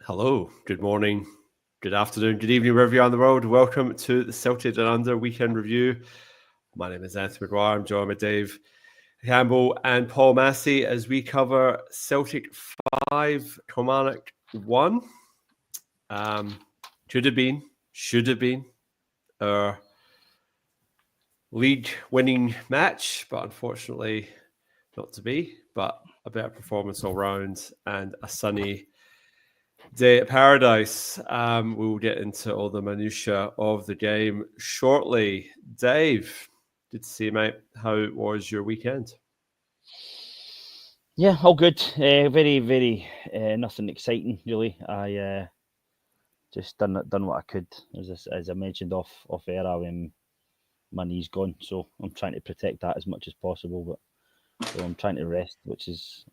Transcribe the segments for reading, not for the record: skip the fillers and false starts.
Hello, good morning, good afternoon, good evening, wherever you are in the world. Welcome to the Celtic Down Under Weekend Review. My name is Anthony McGuire. I'm joined by Dave Campbell and Paul Massey as we cover Celtic 5, Kilmarnock 1. Should have been our league-winning match, but unfortunately not to be. But a better performance all round and a sunny day at Paradise. We'll get into all the minutiae of the game shortly. Dave, good to see you, mate. How was your weekend? Yeah, all good. Very, nothing exciting really. I just done what I could, as I mentioned off air. My knee's gone, so I'm trying to protect that as much as possible. But so I'm trying to rest, which is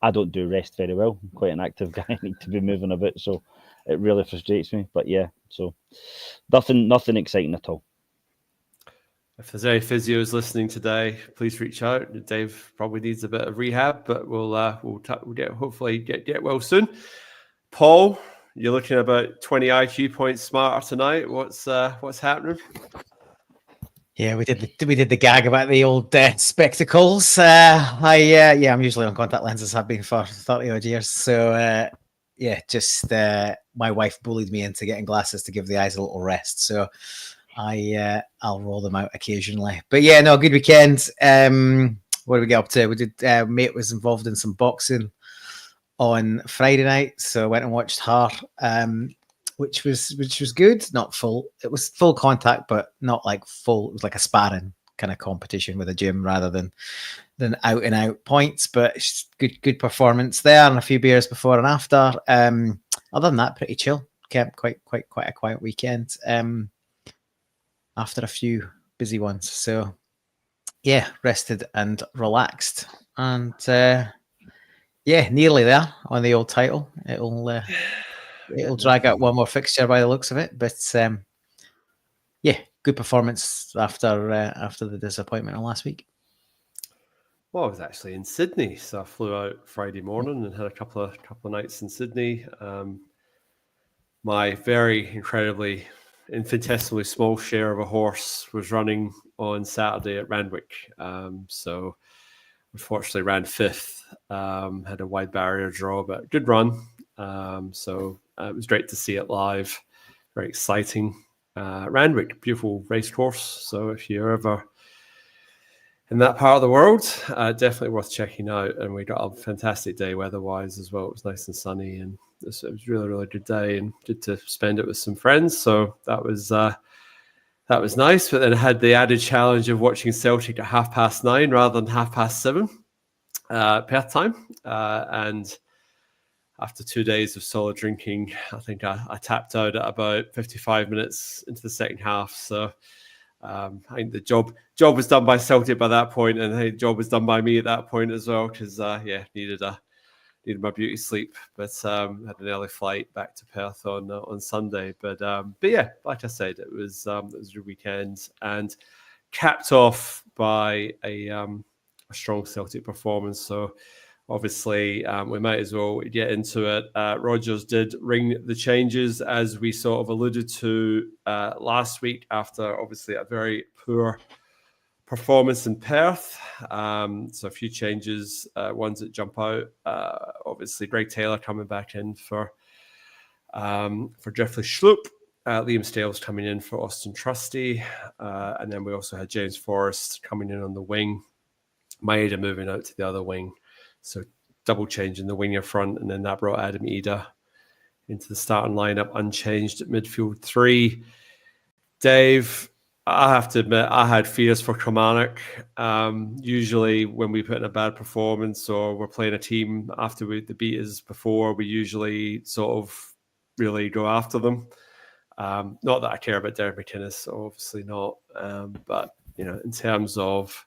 I don't do rest very well. I'm quite an active guy. I need to be moving a bit, so it really frustrates me. But yeah, so nothing exciting at all. If there's any physios listening today, please reach out. Dave probably needs a bit of rehab, but we'll hopefully get well soon. Paul, you're looking about 20 IQ points smarter tonight. What's happening? Yeah, we did the gag about the old spectacles. I'm usually on contact lenses. I've been for 30 odd years. So my wife bullied me into getting glasses to give the eyes a little rest. So I'll roll them out occasionally. But yeah, no, good weekend. What did we get up to? We did. Mate was involved in some boxing on Friday night, so I went and watched her. Which was good. Not full. It was full contact, but not like full. It was like a sparring kind of competition with a gym rather than out and out points. But good performance there, and a few beers before and after. Other than that, pretty chill. Kept quite a quiet weekend. After a few busy ones, so yeah, rested and relaxed, and nearly there on the old title. It'll drag out one more fixture by the looks of it, but good performance after the disappointment of last week. Well, I was actually in Sydney, so I flew out Friday morning and had a couple of nights in Sydney. My very incredibly infinitesimally small share of a horse was running on Saturday at Randwick, so unfortunately ran fifth. Had a wide barrier draw, but good run. So it was great to see it live. Very exciting. Randwick, beautiful race course. So if you're ever in that part of the world, definitely worth checking out. And we got a fantastic day weather-wise as well. It was nice and sunny, and it was really, really good day, and good to spend it with some friends. So that was nice. But then I had the added challenge of watching Celtic at 9:30 rather than 7:30 Perth time, and after 2 days of solid drinking, I think I tapped out at about 55 minutes into the second half. So I think the job was done by Celtic by that point, and I think the job was done by me at that point as well, because needed my beauty sleep. But had an early flight back to Perth on Sunday. But yeah, like I said, it was a good weekend, and capped off by a strong Celtic performance. So obviously, we might as well get into it. Rodgers did ring the changes, as we sort of alluded to last week, after obviously a very poor performance in Perth. So a few changes, ones that jump out. Obviously, Greg Taylor coming back in for Jeffrey Schlupp. Liam Stales coming in for Austin Trusty. And then we also had James Forrest coming in on the wing. Maeda moving out to the other wing. So double change in the winger front, and then that brought Adam Ida into the starting lineup unchanged at midfield 3. Dave, I have to admit, I had fears for Kilmarnock. Usually when we put in a bad performance or we're playing a team after the beat us before, we usually sort of really go after them. Not that I care about Derek McInnes, obviously not. But, in terms of...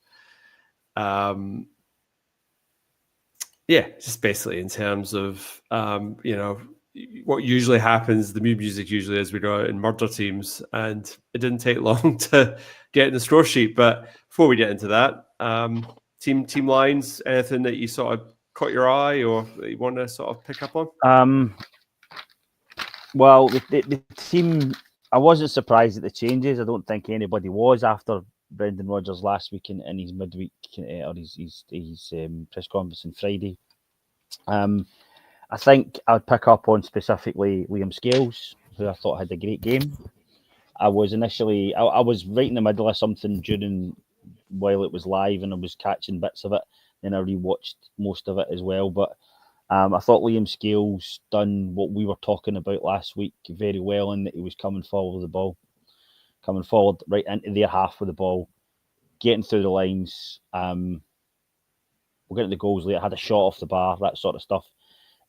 just basically in terms of, what usually happens, the music usually is we go out and murder teams, and it didn't take long to get in the score sheet. But before we get into that, team lines, anything that you sort of caught your eye or that you want to sort of pick up on? Well, the team, I wasn't surprised at the changes. I don't think anybody was after Brendan Rodgers last week in his midweek or his press conference on Friday. I think I'd pick up on specifically Liam Scales, who I thought had a great game. I was initially, I was right in the middle of something while it was live, and I was catching bits of it. Then I rewatched most of it as well. But I thought Liam Scales done what we were talking about last week very well, in that he was coming forward with the ball, coming forward right into their half with the ball, getting through the lines. We'll get to the goals later. Had a shot off the bar, that sort of stuff.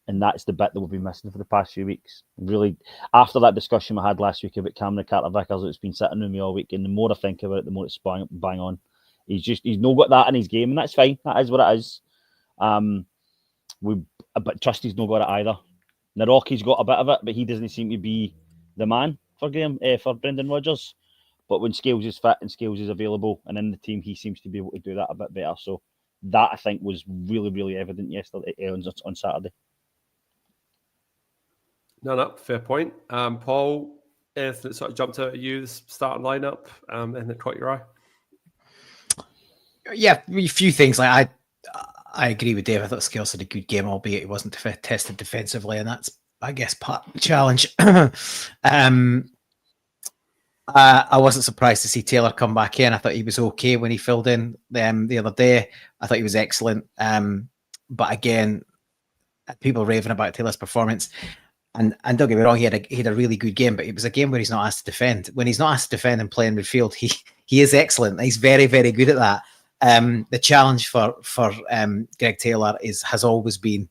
And that's the bit that we've been missing for the past few weeks. Really, after that discussion we had last week about Cameron Carter-Vickers, it's been sitting with me all week, and the more I think about it, the more it's bang on. He's not got that in his game, and that's fine. That is what it is. But Trusty's not got it either. Naroki's got a bit of it, but he doesn't seem to be the man for Brendan Rodgers. But when Scales is fit and Scales is available and in the team, he seems to be able to do that a bit better. So that, I think, was really, really evident yesterday on Saturday. No, fair point. Paul, anything that sort of jumped out at you, the starting lineup, anything that caught your eye? Yeah, a few things. Like I agree with Dave. I thought Scales had a good game, albeit he wasn't tested defensively, and that's, I guess, part of the challenge. I wasn't surprised to see Taylor come back in. I thought he was okay when he filled in the other day. I thought he was excellent. But again, people raving about Taylor's performance. And don't get me wrong, he had a really good game, but it was a game where he's not asked to defend. When he's not asked to defend and play in midfield, he is excellent. He's very, very good at that. The challenge for Greg Taylor has always been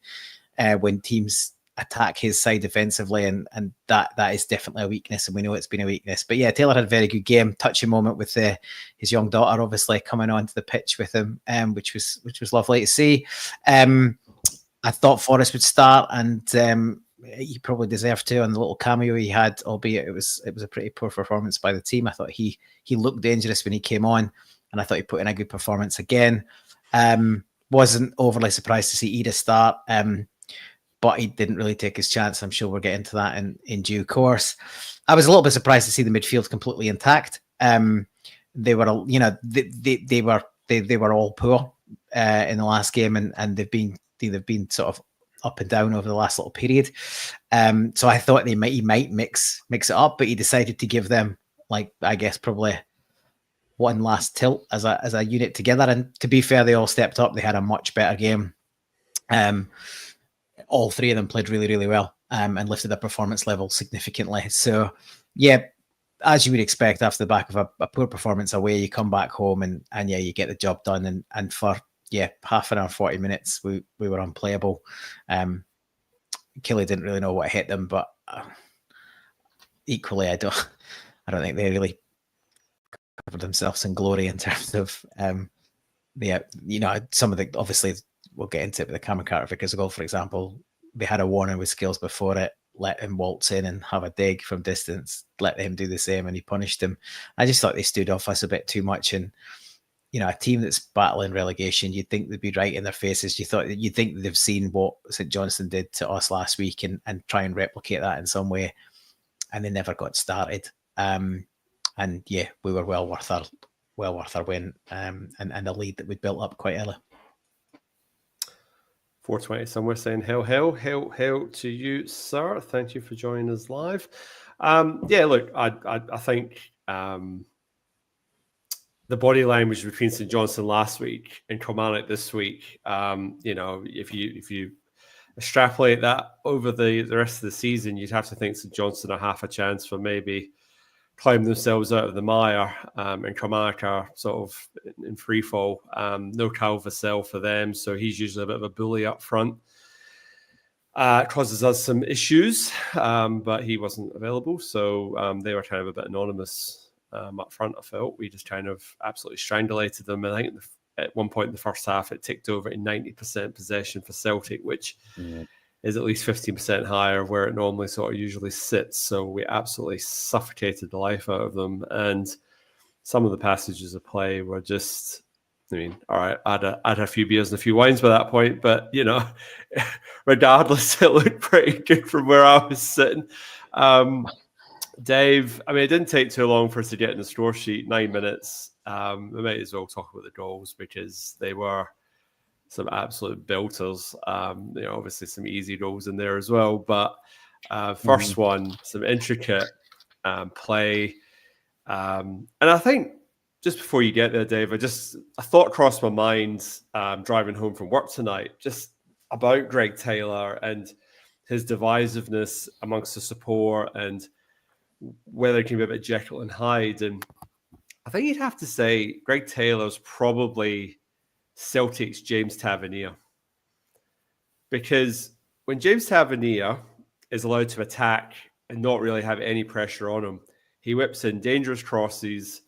when teams attack his side defensively, and that is definitely a weakness, and we know it's been a weakness. But yeah, Taylor had a very good game, touching moment with his young daughter obviously coming onto the pitch with him, which was lovely to see. I thought Forrest would start, and he probably deserved to on the little cameo he had, albeit it was a pretty poor performance by the team. I thought he looked dangerous when he came on, and I thought he put in a good performance again. Wasn't overly surprised to see Ida start, but he didn't really take his chance. I'm sure we'll get into that in due course. I was a little bit surprised to see the midfield completely intact. They were, they were all poor in the last game, and they've been sort of up and down over the last little period. So I thought he might mix it up, but he decided to give them, like, I guess probably one last tilt as a unit together. And to be fair, they all stepped up. They had a much better game. All three of them played really, really well, and lifted their performance level significantly. So yeah, as you would expect after the back of a poor performance away, you come back home and yeah, you get the job done. And for half an hour, 40 minutes, we were unplayable. Killie didn't really know what hit them, but equally, I don't think they really covered themselves in glory in terms of some of the, obviously we'll get into it with the Cameron Carter-Vickers goal, for example. They had a warning with Skills before it, let him waltz in and have a dig from distance, let him do the same, and he punished him. I just thought they stood off us a bit too much, and a team that's battling relegation, you'd think they'd be right in their faces. You'd think they've seen what St Johnstone did to us last week and try and replicate that in some way, and they never got started. And yeah, we were well worth our win, and a lead that we'd built up quite early. 420 somewhere saying hail to you, sir. Thank you for joining us live. Look, I think the body language between St Johnstone last week and Kilmarnock this week, if you extrapolate that over the rest of the season, you'd have to think St Johnstone are half a chance for maybe climbing themselves out of the mire, and Kilmarnock are sort of in free fall. No Cal Vassell for them, so he's usually a bit of a bully up front. Causes us some issues, but he wasn't available, so they were kind of a bit anonymous up front. I felt we just kind of absolutely strangulated them. And I think at one point in the first half, it ticked over to 90% possession for Celtic, which is at least 15% higher where it normally sort of usually sits. So we absolutely suffocated the life out of them. And some of the passages of play were just I mean, all right, I'd had a few beers and a few wines by that point, but regardless, it looked pretty good from where I was sitting. Dave, I mean, it didn't take too long for us to get in the score sheet, 9 minutes. We might as well talk about the goals because they were some absolute belters. Obviously some easy goals in there as well, but first one, some intricate play. And I think just before you get there, Dave, a thought crossed my mind driving home from work tonight, just about Greg Taylor and his divisiveness amongst the support and whether it can be a bit Jekyll and Hyde. And I think you'd have to say Greg Taylor's probably Celtic's James Tavernier. Because when James Tavernier is allowed to attack and not really have any pressure on him, he whips in dangerous crosses.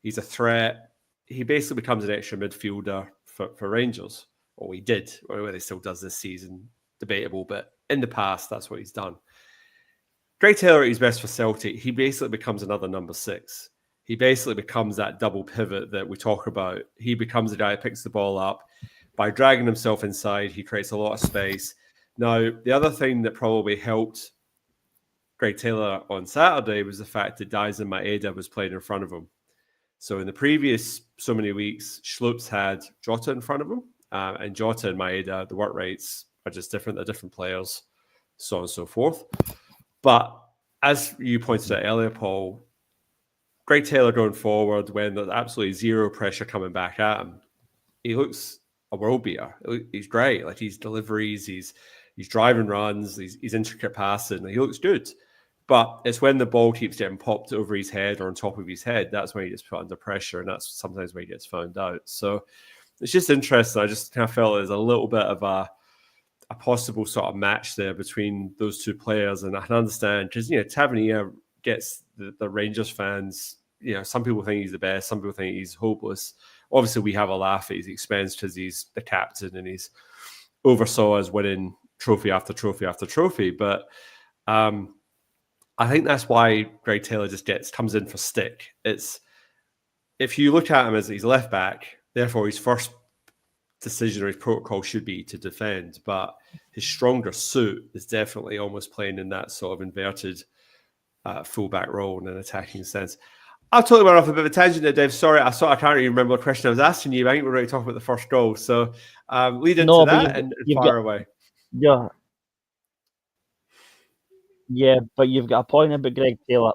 He's a threat. He basically becomes an extra midfielder for Rangers. Or he did. Whether he still does this season, debatable. But in the past, that's what he's done. Greg Taylor at his best for Celtic, he basically becomes another number 6. He basically becomes that double pivot that we talk about. He becomes the guy who picks the ball up. By dragging himself inside, he creates a lot of space. Now, the other thing that probably helped Greg Taylor on Saturday was the fact that Daisen Maeda was playing in front of him. So in the previous so many weeks, Schlups had Jota in front of him. And Jota and Maeda, the work rates are just different. They're different players, so on and so forth. But as you pointed out earlier, Paul, Greg Taylor going forward when there's absolutely zero pressure coming back at him, he looks a world beater. He's great. Like his deliveries, he's driving runs, he's intricate passing. He looks good. But it's when the ball keeps getting popped over his head or on top of his head, that's when he gets put under pressure, and that's sometimes where he gets found out. So it's just interesting. I just kind of felt there's a little bit of a possible sort of match there between those two players. And I can understand because, Tavernier gets the Rangers fans, some people think he's the best, some people think he's hopeless. Obviously, we have a laugh at his expense because he's the captain and he's oversaw us winning trophy after trophy after trophy. But I think that's why Greg Taylor just comes in for stick. It's if you look at him as he's left back, therefore his first decision or his protocol should be to defend, but his stronger suit is definitely almost playing in that sort of inverted fullback role in an attacking sense. I've totally went off a bit of a tangent there, Dave. Sorry, I can't even remember the question I was asking you. I think we're going to talk about the first goal. So lead into that and fire away. Yeah, but you've got a point about Greg Taylor.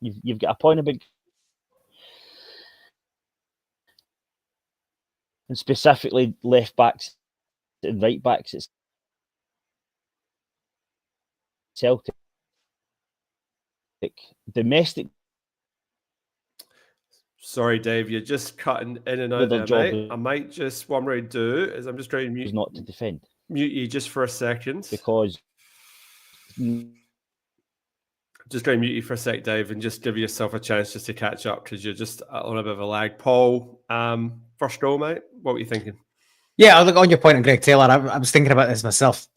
You've got a point about, and specifically left backs and right backs. It's Celtic domestic. Sorry, Dave, you're just cutting in and out there, mate. I might just, what I'm going to do is I'm just trying to mute. Not to defend. Mute you just for a second. Because. Just going to mute you for a sec, Dave, and just give yourself a chance just to catch up because you're just on a bit of a lag. Paul, first goal, mate. What were you thinking? Yeah, look, on your point on Greg Taylor, I was thinking about this myself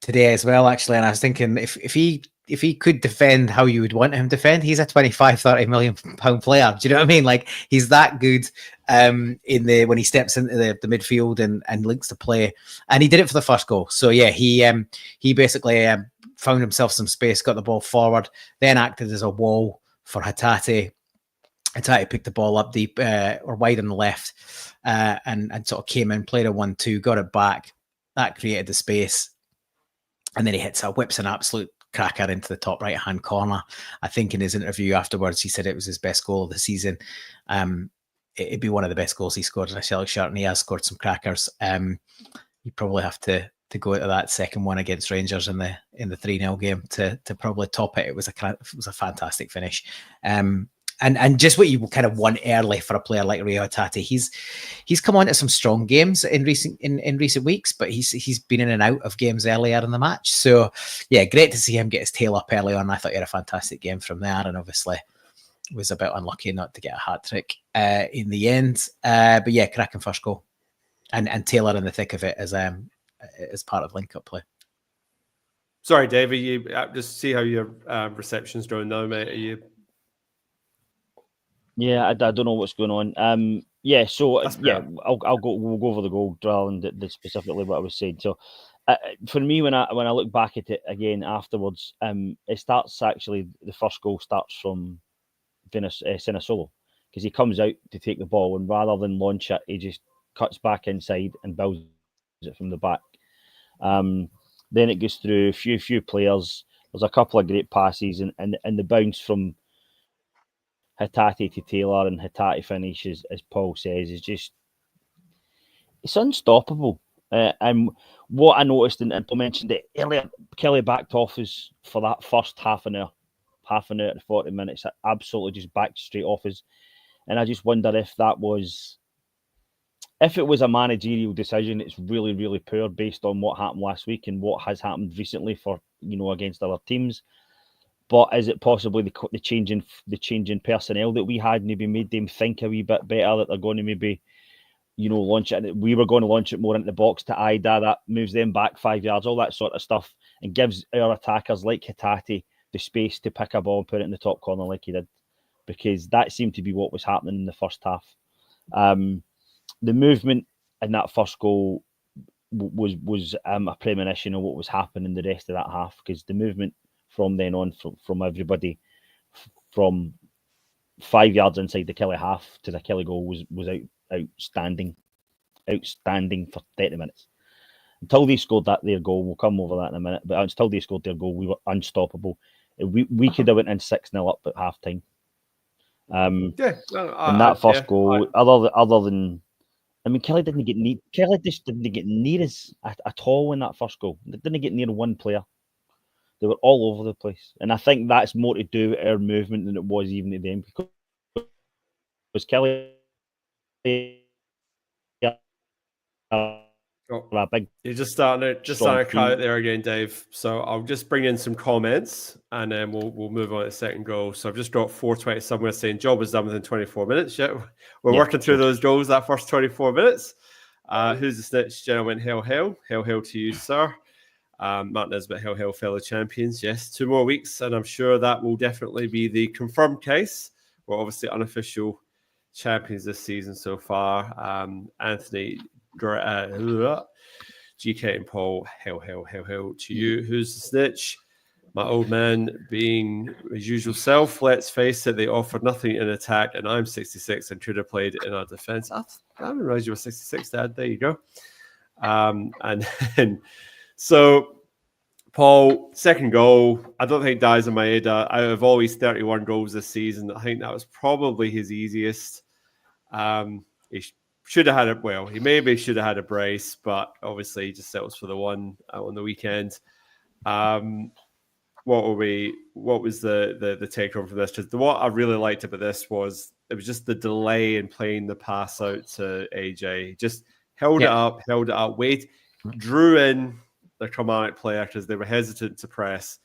today as well, actually, and I was thinking if he could defend how you would want him to defend, he's a 25-30 million pound player. Do you know what I mean? Like he's that good when he steps into the midfield and links the play, and he did it for the first goal. So yeah, he basically found himself some space, got the ball forward, then acted as a wall for Hatate. Hatate picked the ball up deep or wide on the left and sort of came in, played a 1-2, got it back. That created the space. And then he whips an absolute cracker into the top right-hand corner. I think in his interview afterwards, he said it was his best goal of the season. It'd be one of the best goals he scored in a Celtic shirt, and he has scored some crackers. You probably have to go into that second one against Rangers in the 3-0 game to probably top it. It was a fantastic finish. And just what you kind of want early for a player like Rio Hatate. He's come on to some strong games in recent weeks, but he's been in and out of games earlier in the match. So yeah, great to see him get his tail up early on. I thought he had a fantastic game from there, and obviously was a bit unlucky not to get a hat trick in the end. But yeah, cracking first goal, and Taylor in the thick of it as part of link-up play. Sorry, Dave, you just see how your reception's going now, mate. Are you? Yeah, I don't know what's going on. Yeah, so That's yeah, fair. we'll go over the goal rather than the specifically what I was saying. So for me, when I look back at it again afterwards, it starts actually the first goal starts from Sinisolo, because he comes out to take the ball, and rather than launch it, he just cuts back inside and builds it from the back. Then it goes through a few players. There's a couple of great passes, and the bounce from Hatate to Taylor and Hatate finish, as Paul says, is just, it's unstoppable. And what I noticed, and Paul mentioned it earlier, Killie backed off us for that first half an hour to 40 minutes. Absolutely just backed straight off us. And I just wonder if it was a managerial decision. It's really, really poor based on what happened last week and what has happened recently for, against other teams. But is it possibly the change in personnel that we had maybe made them think a wee bit better, that they're going to maybe, launch it? We were going to launch it more into the box to Ida, that moves them back 5 yards, all that sort of stuff, and gives our attackers like Hatate the space to pick a ball and put it in the top corner like he did, because that seemed to be what was happening in the first half. The movement in that first goal was a premonition of what was happening the rest of that half, because the movement from then on from everybody from 5 yards inside the Killie half to the Killie goal was outstanding for 30 minutes. Until they scored their goal, we'll come over that in a minute, but until they scored their goal, we were unstoppable. We could have went in 6-0 up at half time. And that first goal, other than, I mean, Killie just didn't get near us at all in that first goal. They didn't get near one player. They were all over the place. And I think that's more to do with our movement than it was even at them, because Killie a big... You're just starting to cut out there again, Dave. So I'll just bring in some comments, and then we'll move on to the second goal. So I've just got 420 somewhere saying job was done within 24 minutes. Yeah, we're working through those goals that first 24 minutes. Who's the snitch, gentlemen? Hail to you, sir. Matt Nesbitt, hail, fellow champions. Yes, 2 more weeks, and I'm sure that will definitely be the confirmed case. We're obviously unofficial champions this season so far. Anthony, GK and Paul, hail to you. Who's the snitch? My old man being his usual self. Let's face it, they offered nothing in attack, and I'm 66 and could have played in our defence. I didn't realize you were 66, Dad. There you go. So, Paul, second goal, I don't think Daizen Maeda, out of all his 31 goals this season, I think that was probably his easiest. He should have had he maybe should have had a brace, but obviously he just settles for the one on the weekend. What was the take home from this? Because what I really liked about this was it was just the delay in playing the pass out to AJ. Just held it up, drew in the Kilmarnock player because they were hesitant to press,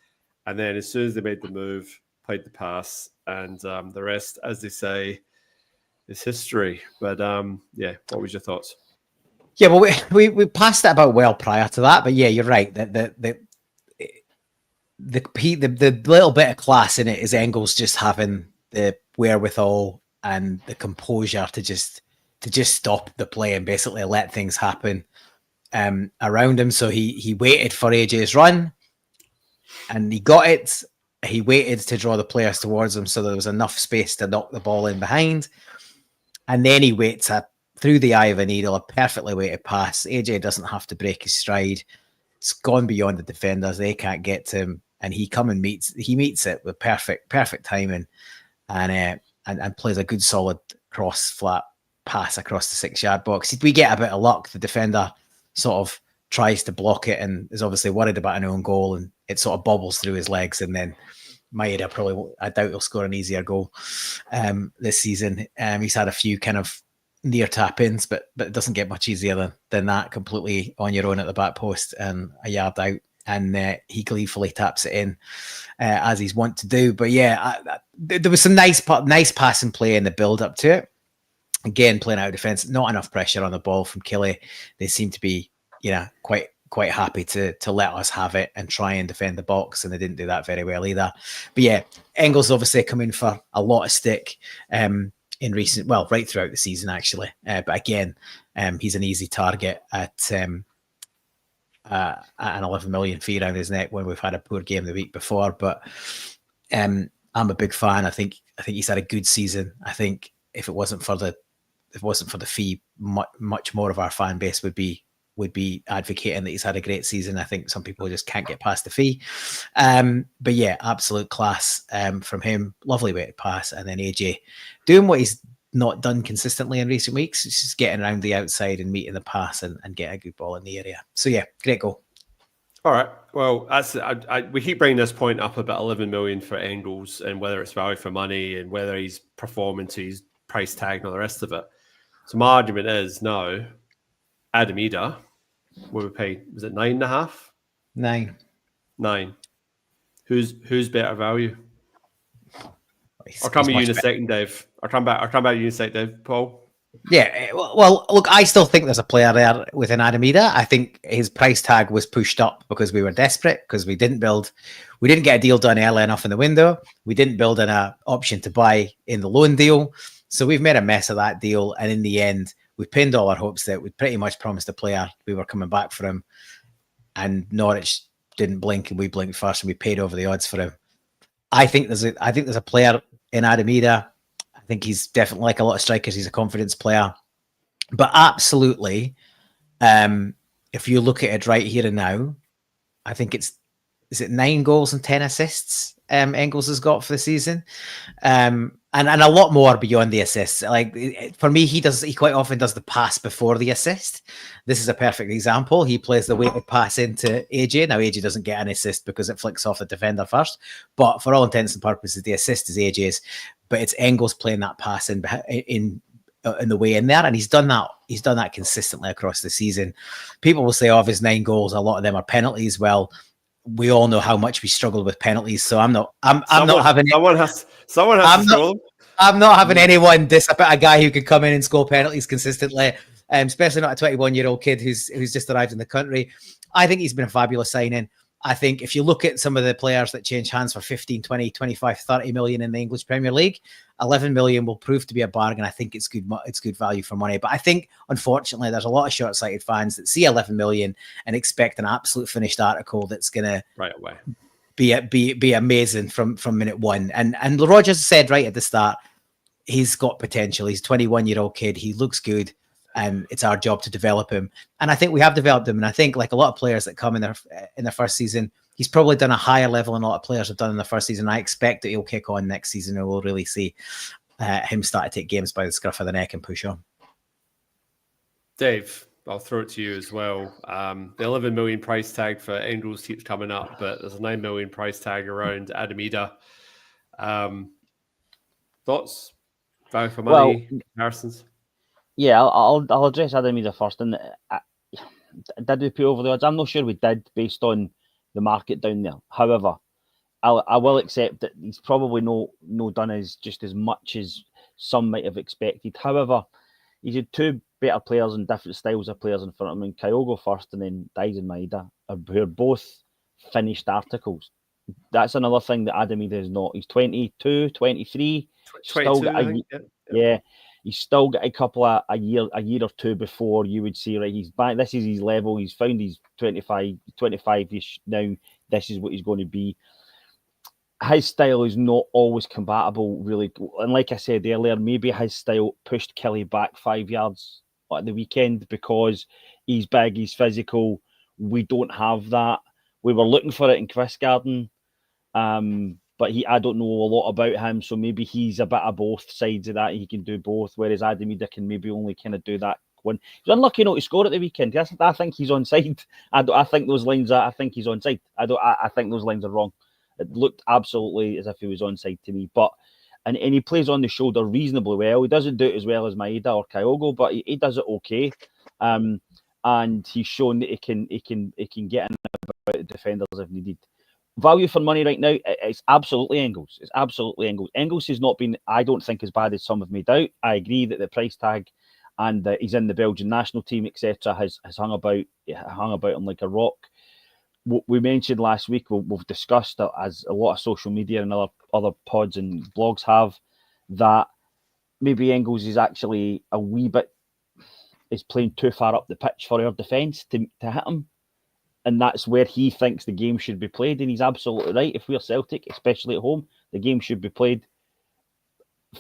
and then as soon as they made the move, played the pass, and the rest, as they say, is history. But what was your thoughts? Yeah, well, we passed it about well prior to that, but yeah, you're right. The little bit of class in it is Engels just having the wherewithal and the composure to just stop the play and basically let things happen around him. So he waited for AJ's run, and he got it. He waited to draw the players towards him, so there was enough space to knock the ball in behind. And then he waits through the eye of a needle, a perfectly weighted pass. AJ doesn't have to break his stride. It's gone beyond the defenders. They can't get to him. And he meets it with perfect timing, and plays a good solid cross flat pass across the 6-yard box. We get a bit of luck. The defender sort of tries to block it and is obviously worried about an own goal, and it sort of bobbles through his legs, and then Maeda I doubt he'll score an easier goal this season. He's had a few kind of near tap-ins, but it doesn't get much easier than that, completely on your own at the back post and a yard out. And he gleefully taps it in, as he's wont to do. But yeah, there was some nice passing play in the build-up to it. Again, playing out of defence, not enough pressure on the ball from Killie. They seem to be, quite happy to let us have it and try and defend the box, and they didn't do that very well either. But yeah, Engels obviously come in for a lot of stick in recent, well, right throughout the season actually. But again, he's an easy target at an 11 million fee around his neck when we've had a poor game the week before. But I'm a big fan. I think he's had a good season. I think if it wasn't for the fee, much more of our fan base would be advocating that he's had a great season. I think some people just can't get past the fee. But yeah, absolute class from him. Lovely way to pass. And then AJ doing what he's not done consistently in recent weeks. It's just getting around the outside and meeting the pass and get a good ball in the area. So yeah, great goal. All right. Well, we keep bringing this point up about 11 million for Engels and whether it's value for money and whether he's performing to his price tag and all the rest of it. So my argument is no. Adam Ida, what we paid, was it 9.5? 9. Who's better value? I'll come at you in a second, Dave. I'll come back to you in a second, Dave. Paul? Yeah, well, look, I still think there's a player there within Adam Ida. I think his price tag was pushed up because we were desperate, because we didn't get a deal done early enough in the window. We didn't build in an option to buy in the loan deal. So we've made a mess of that deal. And in the end, we pinned all our hopes that we pretty much promised the player we were coming back for him. And Norwich didn't blink, and we blinked first, and we paid over the odds for him. I think there's a player in Adam Ida. I think he's definitely, like a lot of strikers, he's a confidence player. But absolutely, if you look at it right here and now, I think is it 9 goals and 10 assists Engels has got for the season. And a lot more beyond the assists. Like, for me, he quite often does the pass before the assist. This is a perfect example. He plays the weighted pass into AJ. Now, AJ doesn't get an assist because it flicks off the defender first. But for all intents and purposes, the assist is AJ's. But it's Engels playing that pass in the way in there, and he's done that. He's done that consistently across the season. People will say, of his 9 goals, a lot of them are penalties. Well, we all know how much we struggle with penalties, so I'm not having anyone diss about a guy who could come in and score penalties consistently, especially not a 21-year-old kid who's just arrived in the country. I think he's been a fabulous signing. I think if you look at some of the players that change hands for 15, 20, 25, 30 million in the English Premier League, 11 million will prove to be a bargain. I think it's good value for money. But I think, unfortunately, there's a lot of short-sighted fans that see 11 million and expect an absolute finished article that's going to right away be amazing from minute one. And Rogers said right at the start, he's got potential. He's a 21-year-old kid. He looks good. And it's our job to develop him. And I think we have developed him. And I think, like a lot of players that come in their first season, he's probably done a higher level than a lot of players have done in the first season. I expect that he'll kick on next season, and we'll really see him start to take games by the scruff of the neck and push on. Dave, I'll throw it to you as well. The 11 million price tag for Engels keeps coming up, but there's a 9 million price tag around Adam Ida. Thoughts? Value for money? Comparisons? Yeah, I'll address Adam Ida first. And did we put over the odds? I'm not sure we did, based on the market down there. However, I will accept that he's probably no done as much as some might have expected. However, he's had 2 better players and different styles of players in front of him. And Kyogo first, and then Dyson Maeda, who are both finished articles. That's another thing that Adam Ida is not. He's 22, 23. 22, yeah. He's still got a year or two before you would say, right, he's back. This is his level. He's found he's 25-ish now. This is what he's going to be. His style is not always compatible, really. And like I said earlier, maybe his style pushed Killie back 5 yards at the weekend because he's big, he's physical. We don't have that. We were looking for it in Chris Garden. But I don't know a lot about him, so maybe he's a bit of both sides of that. He can do both, whereas Adam Ida can maybe only kind of do that one. He's unlucky not to score at the weekend. I think he's onside. I think those lines I think he's onside. I think those lines are wrong. It looked absolutely as if he was onside to me. But and he plays on the shoulder reasonably well. He doesn't do it as well as Maeda or Kyogo, but he does it okay. And he's shown that he can get in about defenders if needed. Value for money right now, it's absolutely Engels. It's absolutely Engels. Engels has not been, I don't think, as bad as some have made out. I agree that the price tag and that he's in the Belgian national team, etc., has hung about him like a rock. We mentioned last week, we've discussed it, as a lot of social media and other pods and blogs have, that maybe Engels is actually a wee bit is playing too far up the pitch for our defence to hit him. And that's where he thinks the game should be played. And he's absolutely right. If we're Celtic, especially at home, the game should be played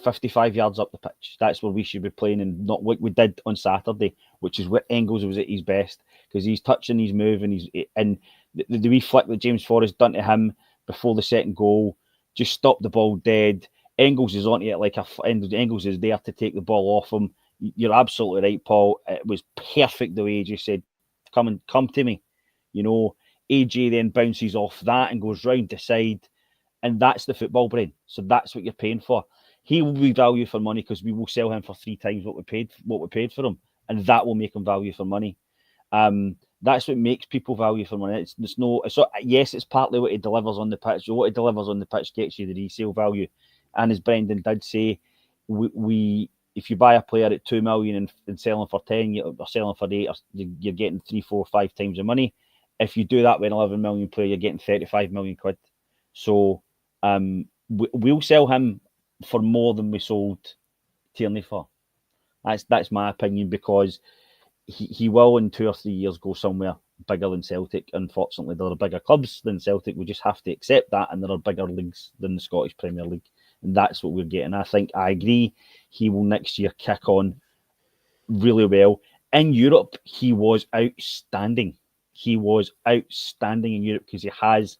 55 yards up the pitch. That's where we should be playing, and not what we did on Saturday, which is where Engels was at his best, because he's touching, he's moving, and the wee flick that James Forrest done to him before the second goal just stopped the ball dead. Engels is onto it Engels is there to take the ball off him. You're absolutely right, Paul. It was perfect the way he just said, come to me. AJ then bounces off that and goes round the side, and that's the football brain. So that's what you're paying for. He will be value for money because we will sell him for 3 times what we paid for him, and that will make him value for money. That's what makes people value for money. Yes, it's partly what he delivers on the pitch. So what he delivers on the pitch gets you the resale value. And as Brendan did say, we if you buy a player at 2 million and sell him for 10, or sell him for 8, you're getting 3, 4, 5 times the money. If you do that with an 11 million player, you're getting 35 million quid. So we'll sell him for more than we sold Tierney for. That's my opinion, because he will in 2 or 3 years go somewhere bigger than Celtic. Unfortunately, there are bigger clubs than Celtic. We just have to accept that, and there are bigger leagues than the Scottish Premier League. And that's what we're getting. I agree he will next year kick on really well. In Europe, he was outstanding. He was outstanding in Europe because he has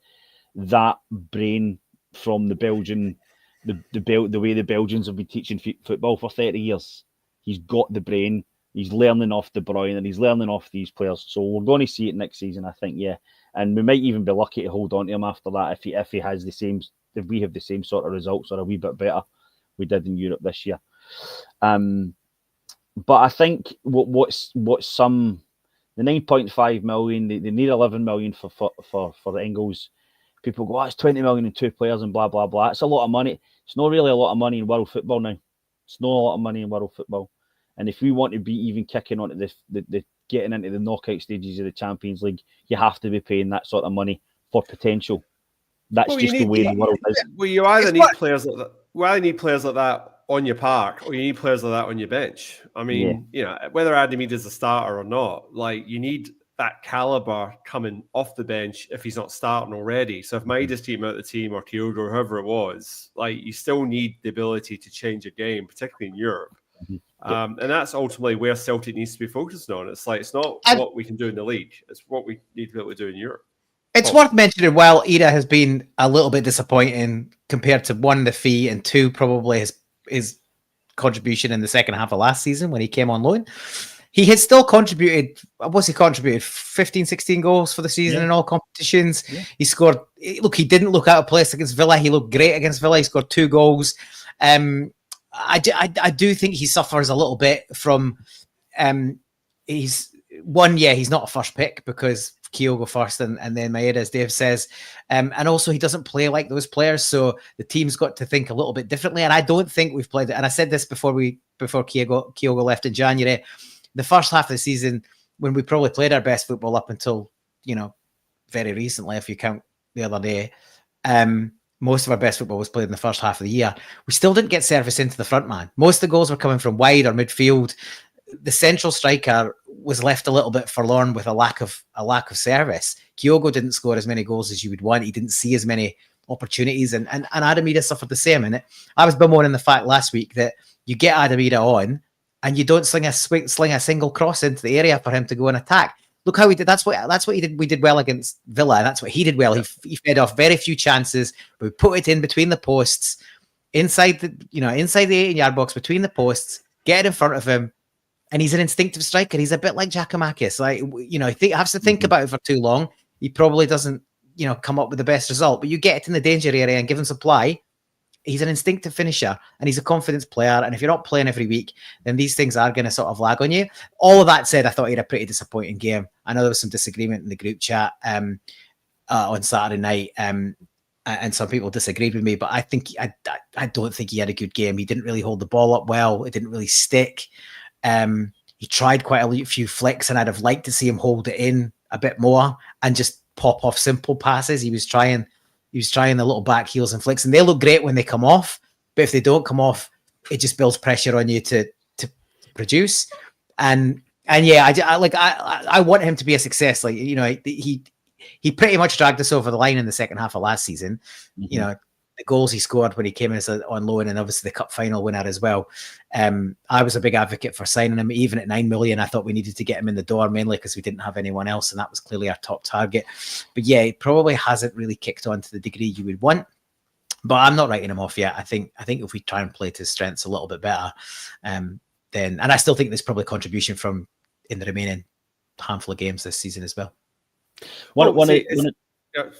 that brain from the Belgian, the way the Belgians have been teaching football for 30 years. He's got the brain. He's learning off De Bruyne, and he's learning off these players. So we're going to see it next season, I think, yeah. And we might even be lucky to hold on to him after that if he has the same, if we have the same sort of results or a wee bit better we did in Europe this year. But I think what's some, the 9.5 million, they need 11 million for Engels. People go, it's 20 million and 2 players and blah, blah, blah. It's a lot of money. It's not really a lot of money in world football now. It's not a lot of money in world football. And if we want to be even kicking onto the getting into the knockout stages of the Champions League, you have to be paying that sort of money for potential. That's just the way the world is. Well, you either need players like that. You either need players like that on your park, or you need players like that on your bench. I mean, whether Adamida's a starter or not, you need that caliber coming off the bench if he's not starting already. So if Maida's taking him out of the team, or Kyogo, or whoever it was, you still need the ability to change a game, particularly in Europe. And that's ultimately where Celtic needs to be focused on. It's not what we can do in the league. It's what we need to be able to do in Europe. It's worth mentioning, while Ida has been a little bit disappointing compared to 1, the fee, and 2, probably his contribution in the second half of last season when he came on loan, he had still contributed, 15, 16 goals for the season in all competitions. Yeah. He scored, he didn't look out of place against Villa. He looked great against Villa. He scored 2 goals. I do think he suffers a little bit from, he's not a first pick because Kyogo first and then Maeda, as Dave says. And also he doesn't play like those players. So the team's got to think a little bit differently. And I don't think we've played it. And I said this before Kyogo left in January. The first half of the season, when we probably played our best football up until, very recently, if you count the other day, most of our best football was played in the first half of the year. We still didn't get service into the front man. Most of the goals were coming from wide or midfield. The central striker was left a little bit forlorn with a lack of service. Kyogo didn't score as many goals as you would want. He didn't see as many opportunities, and Adamida suffered the same. And I was bemoaning the fact last week that you get Adamida on and you don't sling a single cross into the area for him to go and attack. Look how he did. That's what he did. We did well against Villa. And that's what he did well. He fed off very few chances. We put it in between the posts, inside the 18-yard box between the posts. Get it in front of him, and he's an instinctive striker. He's a bit like Giakoumakis. He has to think about it for too long. He probably doesn't, come up with the best result. But you get it in the danger area and give him supply. He's an instinctive finisher, and he's a confidence player. And if you're not playing every week, then these things are going to sort of lag on you. All of that said, I thought he had a pretty disappointing game. I know there was some disagreement in the group chat on Saturday night, and some people disagreed with me. But I don't think he had a good game. He didn't really hold the ball up well. It didn't really stick. He tried quite a few flicks, and I'd have liked to see him hold it in a bit more and just pop off simple passes. He was trying the little back heels and flicks, and they look great when they come off. But if they don't come off it just builds pressure on you to produce. And yeah, I want him to be a success. Like, you know, he pretty much dragged us over the line in the second half of last season. Mm-hmm. You know, the goals he scored when he came in as on loan, and obviously the cup final winner as well. I was a big advocate for signing him. Even at 9 million, I thought we needed to get him in the door, mainly because we didn't have anyone else, and that was clearly our top target. But yeah, it probably hasn't really kicked on to the degree you would want. But I'm not writing him off yet. I think if we try and play to his strengths a little bit better, then, and I still think there's probably contribution from in the remaining handful of games this season as well.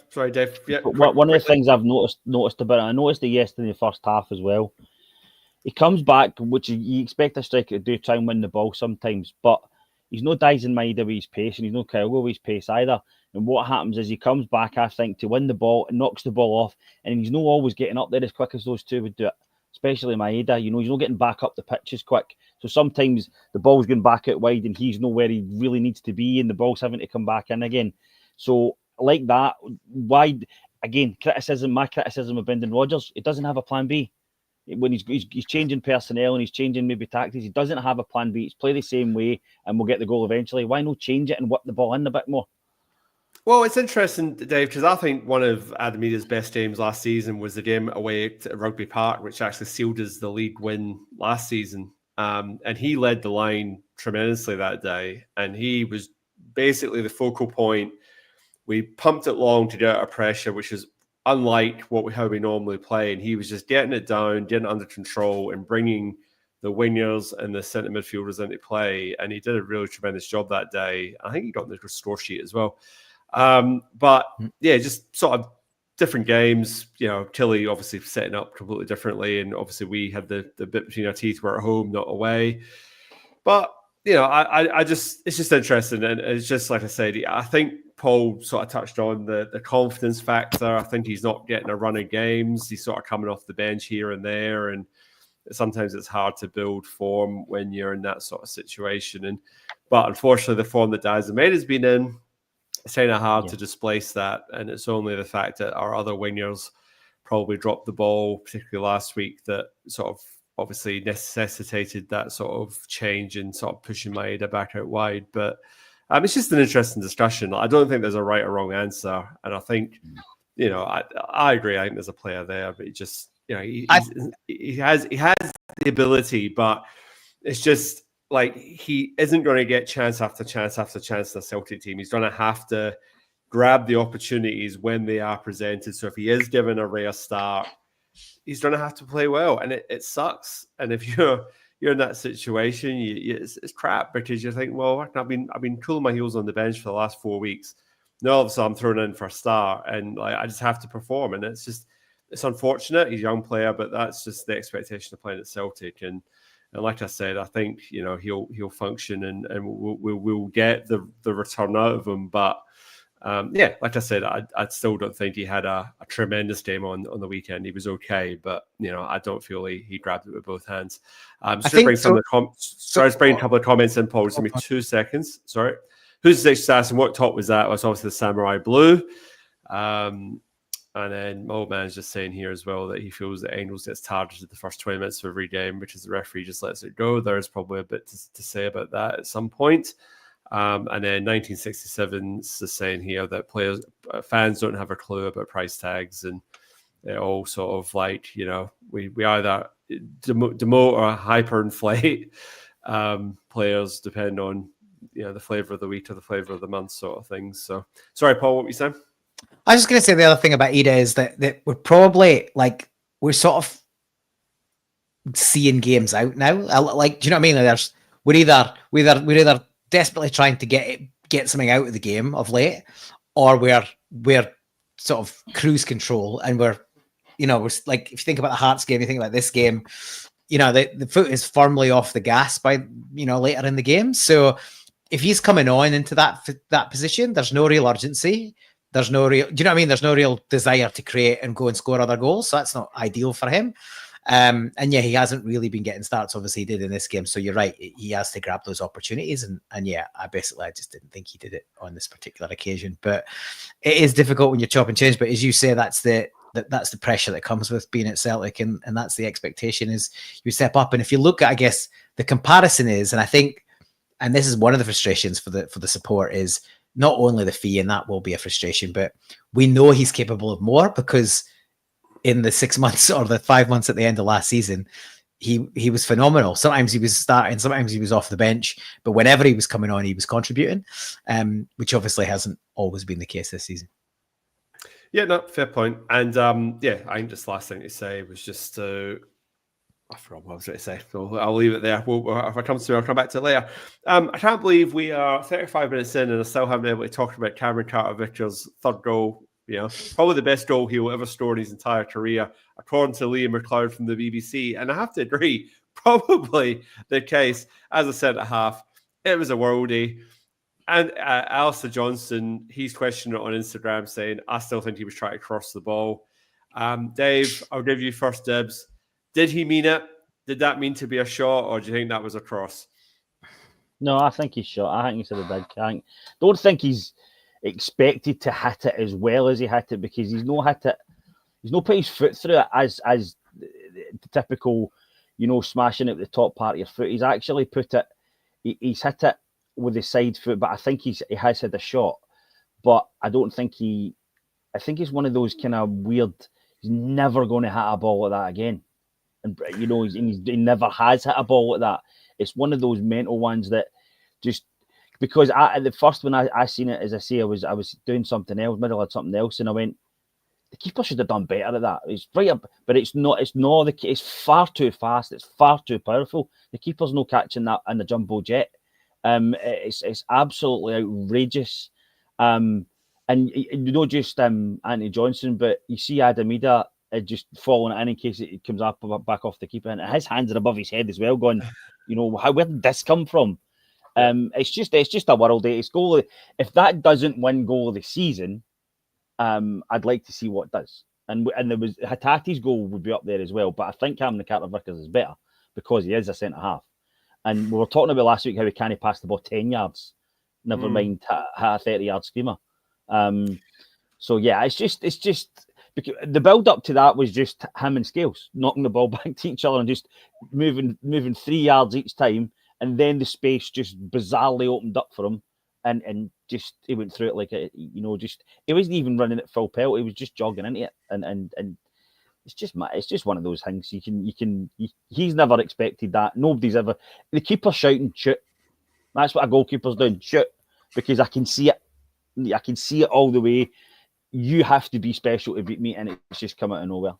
Sorry, Dave. Yeah, one of the things I've noticed about it, I noticed it yesterday in the first half as well. He comes back, which you expect a striker to do, try and win the ball sometimes, but he's no Dyson Maeda with his pace, and he's no Kyle with his pace either. And what happens is he comes back, I think, to win the ball and knocks the ball off, and he's not always getting up there as quick as those two would do it, especially Maeda. You know, he's not getting back up the pitch as quick. So sometimes the ball's going back out wide and he's not where he really needs to be, and the ball's having to come back in again. So like that, why, again, my criticism of Brendan Rodgers, it doesn't have a plan B. When he's changing personnel and he's changing maybe tactics, he doesn't have a plan B. It's play the same way and we'll get the goal eventually. Why not change it and work the ball in a bit more? Well, it's interesting, Dave, because I think one of Adam Ida's best games last season was the game away at Rugby Park, which actually sealed us the league win last season. And he led the line tremendously that day. And he was basically the focal point. We pumped it long to get out of pressure, which is unlike how we normally play. And he was just getting it down, getting it under control, and bringing the wingers and the centre midfielders into play. And he did a really tremendous job that day. I think he got the score sheet as well. But yeah, just sort of different games. You know, Killie obviously setting up completely differently. And obviously we had the bit between our teeth. We're at home, not away. But, you know, it's just interesting. And it's just like I said, I think Paul sort of touched on the confidence factor. I think he's not getting a run of games. He's sort of coming off the bench here and there. And sometimes it's hard to build form when you're in that sort of situation. But unfortunately, the form that Dyson Maeda has been in, it's kind of hard to displace that. And it's only the fact that our other wingers probably dropped the ball, particularly last week, that sort of obviously necessitated that sort of change and sort of pushing Maeda back out wide. But it's just an interesting discussion. I don't think there's a right or wrong answer. And I think, you know, I agree. I think there's a player there, but he just, you know, he has the ability, but it's just like he isn't going to get chance after chance after chance in the Celtic team. He's going to have to grab the opportunities when they are presented. So if he is given a rare start, he's going to have to play well, and it sucks. And if you're in that situation, it's crap, because you think, well, I've been cooling my heels on the bench for the last 4 weeks. Now all of a sudden I'm thrown in for a start, and I just have to perform. And it's unfortunate. He's a young player, but that's just the expectation of playing at Celtic. And like I said, I think, you know, he'll function, and we'll get the return out of him. But yeah, like I said, I still don't think he had a tremendous game on the weekend. He was okay, but, you know, I don't feel he grabbed it with both hands. Just to bring bring a couple of comments in, Paul. Just give me 2 seconds. Sorry. Who's the next assassin? What top was that? It was obviously the Samurai Blue. And then my old man's just saying here as well that he feels that Engels gets targeted the first 20 minutes of every game, which is the referee just lets it go. There's probably a bit to say about that at some point. And then 1967 is saying here that fans don't have a clue about price tags, and it all sort of like, you know, we either demote or hyperinflate players depend on, you know, the flavor of the week or the flavor of the month sort of things. So sorry, Paul, what were you saying? I was just going to say the other thing about Ida is that we're probably we're sort of seeing games out now. Like, do you know what I mean? We're either desperately trying to get something out of the game of late, or we're sort of cruise control, and we're like, if you think about the Hearts game, you think about this game, you know, the foot is firmly off the gas by, you know, later in the game. So if he's coming on into that position, there's no real urgency. There's no real, do you know what I mean? There's no real desire to create and go and score other goals. So that's not ideal for him. And yeah, he hasn't really been getting starts. Obviously he did in this game. So you're right. He has to grab those opportunities. And yeah, I just didn't think he did it on this particular occasion, but it is difficult when you chop and change. But as you say, that's the that's the pressure that comes with being at Celtic, and that's the expectation is you step up. And if you look at, I guess the comparison is, and I think, and this is one of the frustrations for the support is not only the fee, and that will be a frustration, but we know he's capable of more because in the 6 months or the 5 months at the end of last season, he was phenomenal. Sometimes he was starting, sometimes he was off the bench, but whenever he was coming on, he was contributing, which obviously hasn't always been the case this season. Yeah, no, fair point. And I think just last thing to say was just I forgot what I was going to say, so I'll leave it there. If I come to it, I'll come back to it later. I can't believe we are 35 minutes in and I still haven't been able to talk about Cameron Carter-Vickers' third goal. You know, probably the best goal he will ever score in his entire career, according to Liam McLeod from the BBC. And I have to agree, probably the case as a centre-half. It was a worldie. And Alistair Johnston, he's questioning it on Instagram, saying, I still think he was trying to cross the ball. Dave, I'll give you first dibs. Did he mean it? Did that mean to be a shot, or do you think that was a cross? No, I think he's shot. I think he said it did. Don't think he's expected to hit it as well as he hit it, because he's not hit it. He's not put his foot through it as the typical, smashing it with the top part of your foot. He's actually put it. He's hit it with his side foot, but I think he has hit a shot. But I don't think I think he's one of those kind of weird. He's never going to hit a ball like that again, and he never has hit a ball like that. It's one of those mental ones that just. Because at the first when I seen it, as I say, I was doing something else, middle of something else, and I went, the keeper should have done better at that. It's right up, but it's not. It's far too fast. It's far too powerful. The keeper's no catching that in the jumbo jet. It's absolutely outrageous. And not just Anthony Johnson, but you see Adam Ida just falling in case it comes up back off the keeper, and his hands are above his head as well, going, where did this come from? It's just a worldie. It's goal. If that doesn't win goal of the season, I'd like to see what does. And there was Hatate's goal would be up there as well. But I think Cameron Carter-Vickers is better because he is a centre half. And we were talking about last week how he can't pass the ball 10 yards. Never mind hit a 30-yard screamer. So yeah, it's just because the build up to that was just him and Scales knocking the ball back to each other and just moving 3 yards each time. And then the space just bizarrely opened up for him, and just he went through it like he wasn't even running at full pelt. He was just jogging into it, and it's just one of those things. He's never expected that. Nobody's ever. The keeper's shouting shoot. That's what a goalkeeper's doing, shoot, because I can see it. I can see it all the way. You have to be special to beat me, and it's just come out of nowhere.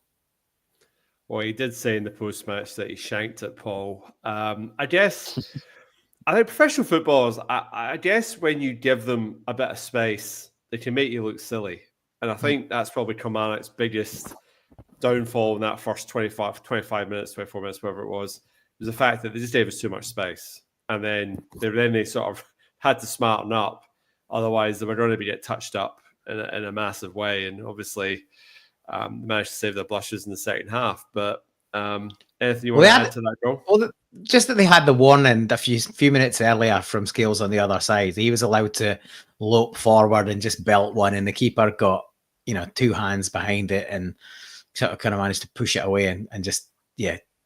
Well, he did say in the post-match that he shanked at Paul. I guess, I think professional footballers, I guess when you give them a bit of space, they can make you look silly. And I think that's probably Kilmarnock's biggest downfall in that first 25 minutes, 24 minutes, whatever it was the fact that they just gave us too much space. And then they sort of had to smarten up. Otherwise, they were going to get touched up in a massive way. And obviously... managed to save their blushes in the second half, but anything you want to add to that goal? Well, just that they had the one and a few minutes earlier from Scales on the other side. He was allowed to lope forward and just belt one, and the keeper got two hands behind it and sort of kind of managed to push it away and just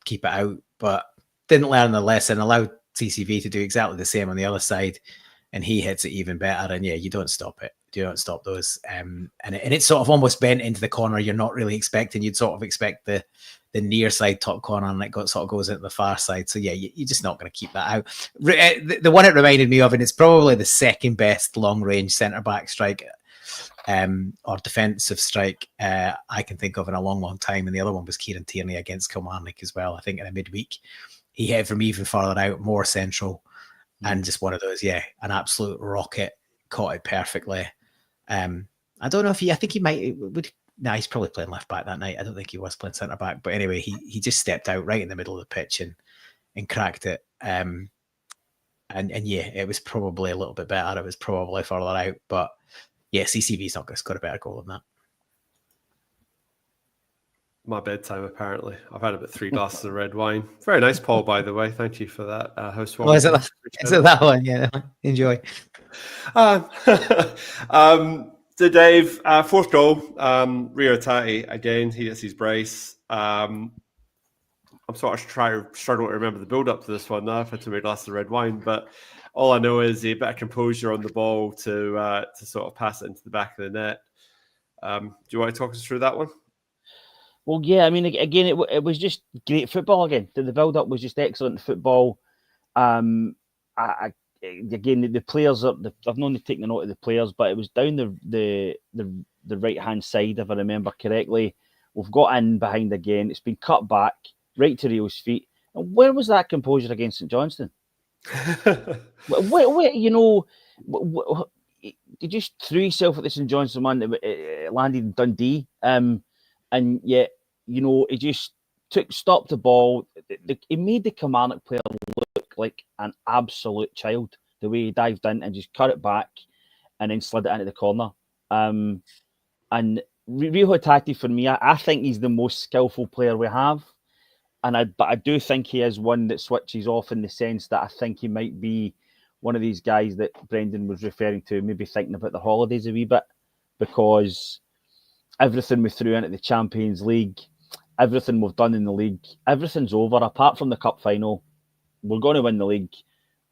keep it out, but didn't learn the lesson. Allowed CCV to do exactly the same on the other side, and he hits it even better. And you don't stop it. You don't stop those. And it's sort of almost bent into the corner you're not really expecting. You'd sort of expect the near side top corner, and it sort of goes into the far side. So you're just not going to keep that out. The one it reminded me of, and it's probably the second best long range centre back strike or defensive strike I can think of in a long, long time. And the other one was Kieran Tierney against Kilmarnock as well. I think in a midweek he hit from even further out, more central, and just one of those. An absolute rocket, caught it perfectly. I don't know if I think he might. He's probably playing left back that night. I don't think he was playing centre back. But anyway, he just stepped out right in the middle of the pitch and cracked it. And it was probably a little bit better. It was probably further out. But CCV's not going to score a better goal than that. My bedtime, apparently. I've had about 3 glasses of red wine. Very nice, Paul, by the way. Thank you for that housewarming. Oh, is it that one? Yeah, enjoy. So Dave, fourth goal, Rio Tati again. He gets his brace. I'm sort of struggling to remember the build-up to this one now. I've had too many glasses of red wine, but all I know is a bit of composure on the ball to sort of pass it into the back of the net. Do you want to talk us through that one? Well, yeah, I mean, again, it was just great football again. The build-up was just excellent football. Again, the players I've not only taken note of the players, but it was down the right-hand side, if I remember correctly. We've got in behind again. It's been cut back right to Rio's feet. And where was that composure against St Johnstone? Where, he just threw himself at the St Johnstone man that landed in Dundee. And yet, he just stopped the ball. He made the Kilmarnock player look like an absolute child, the way he dived in and just cut it back and then slid it into the corner. And Rio Hatate, for me, I think he's the most skillful player we have. But I do think he is one that switches off in the sense that I think he might be one of these guys that Brendan was referring to, maybe thinking about the holidays a wee bit, because everything we threw into the Champions League, everything we've done in the league, everything's over apart from the cup final. We're going to win the league.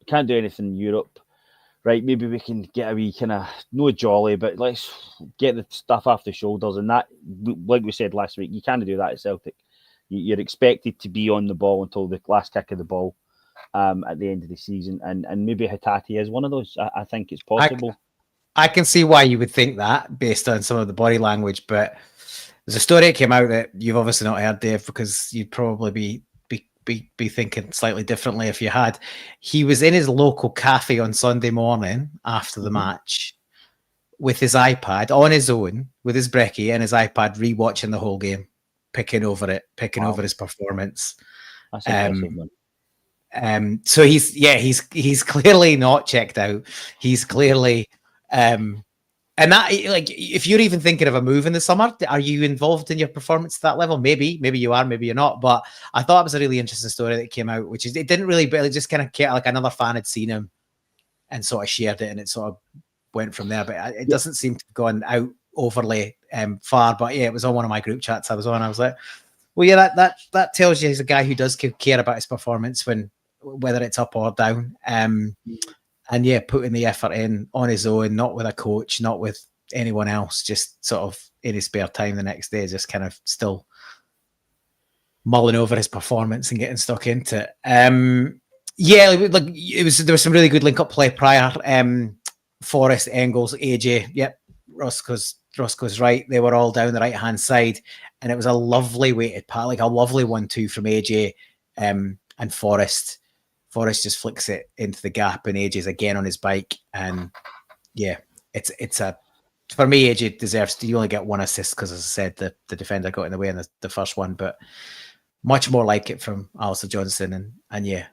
We can't do anything in Europe. Right, maybe we can get a wee kind of, no jolly, but let's get the stuff off the shoulders. And that, like we said last week, you can't do that at Celtic. You're expected to be on the ball until the last kick of the ball at the end of the season. And maybe Hatate is one of those. I think it's possible. I can see why you would think that based on some of the body language, but there's a story that came out that you've obviously not heard, Dave, because you'd probably be thinking slightly differently if you had. He was in his local cafe on Sunday morning after the match with his iPad on his own, with his brekkie and his iPad, rewatching the whole game, picking over his performance. That's impressive, man. So he's clearly not checked out. He's clearly and that, like, if you're even thinking of a move in the summer, are you involved in your performance to that level? Maybe you are, maybe you're not. But I thought it was a really interesting story that came out, which is it didn't really, but it just kind of like another fan had seen him and sort of shared it, and it sort of went from there. But it doesn't seem to have gone out overly far. But yeah, it was on one of my group chats I was on. I was like, well, yeah, that tells you he's a guy who does care about his performance whether it's up or down. And yeah, putting the effort in on his own, not with a coach, not with anyone else, just sort of in his spare time the next day, just kind of still mulling over his performance and getting stuck into it. Yeah, like there was some really good link-up play prior. Forrest, Engels, AJ, yep, Roscoe's right. They were all down the right-hand side, and it was a lovely weighted pass, like a lovely 1-2 from AJ and Forrest. Forrest just flicks it into the gap, and AJ's again on his bike. And yeah, it's a, for me, AJ deserves, you only get one assist because, as I said, the defender got in the way in the first one, but much more like it from Alistair Johnson. And yeah,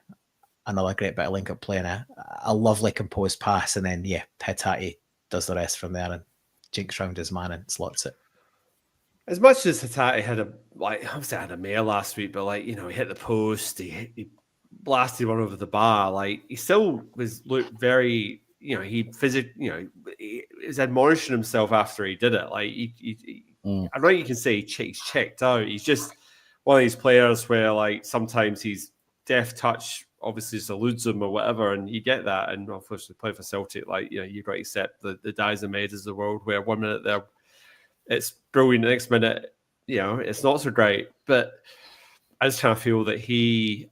another great bit of link up play and a lovely composed pass. And then yeah, Hatate does the rest from there and jinks round his man and slots it. As much as Hatate had a mare last week, but he hit the post, he blasted one over the bar. He still looked very, he was admonishing himself after he did it. I know you can say he's checked out. He's just one of these players where sometimes he's deft touch obviously just eludes him or whatever, and you get that. And unfortunately, play for Celtic, you've got to accept the Dies and Maids of the world, where 1 minute it's brilliant, the next minute, it's not so great. But I just kind of feel that he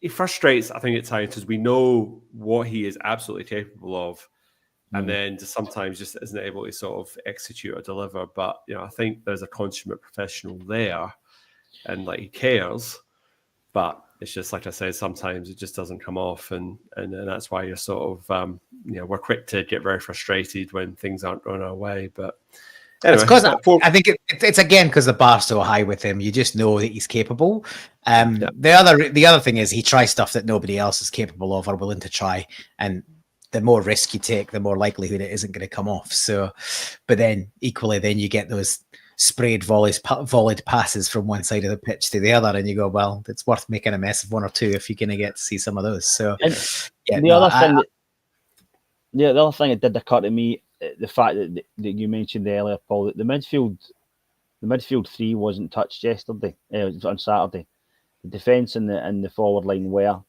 frustrates, I think, at times, because we know what he is absolutely capable of, and then just sometimes just isn't able to sort of execute or deliver. But I think there's a consummate professional there, and he cares, but it's just like I said, sometimes it just doesn't come off, and that's why you're sort of we're quick to get very frustrated when things aren't going our way. But anyway, it's because I think it's again because the bar's so high with him. You just know that he's capable. The other thing is he tries stuff that nobody else is capable of or willing to try, and the more risk you take, the more likelihood it isn't going to come off. So, but then equally, then you get those sprayed volleyed passes from one side of the pitch to the other, and you go, well, it's worth making a mess of one or two if you're going to get to see some of those. So, the other thing. the other thing that did occur to me, the fact that you mentioned earlier, Paul, that the midfield three wasn't touched yesterday, on Saturday. The defence and the forward line were.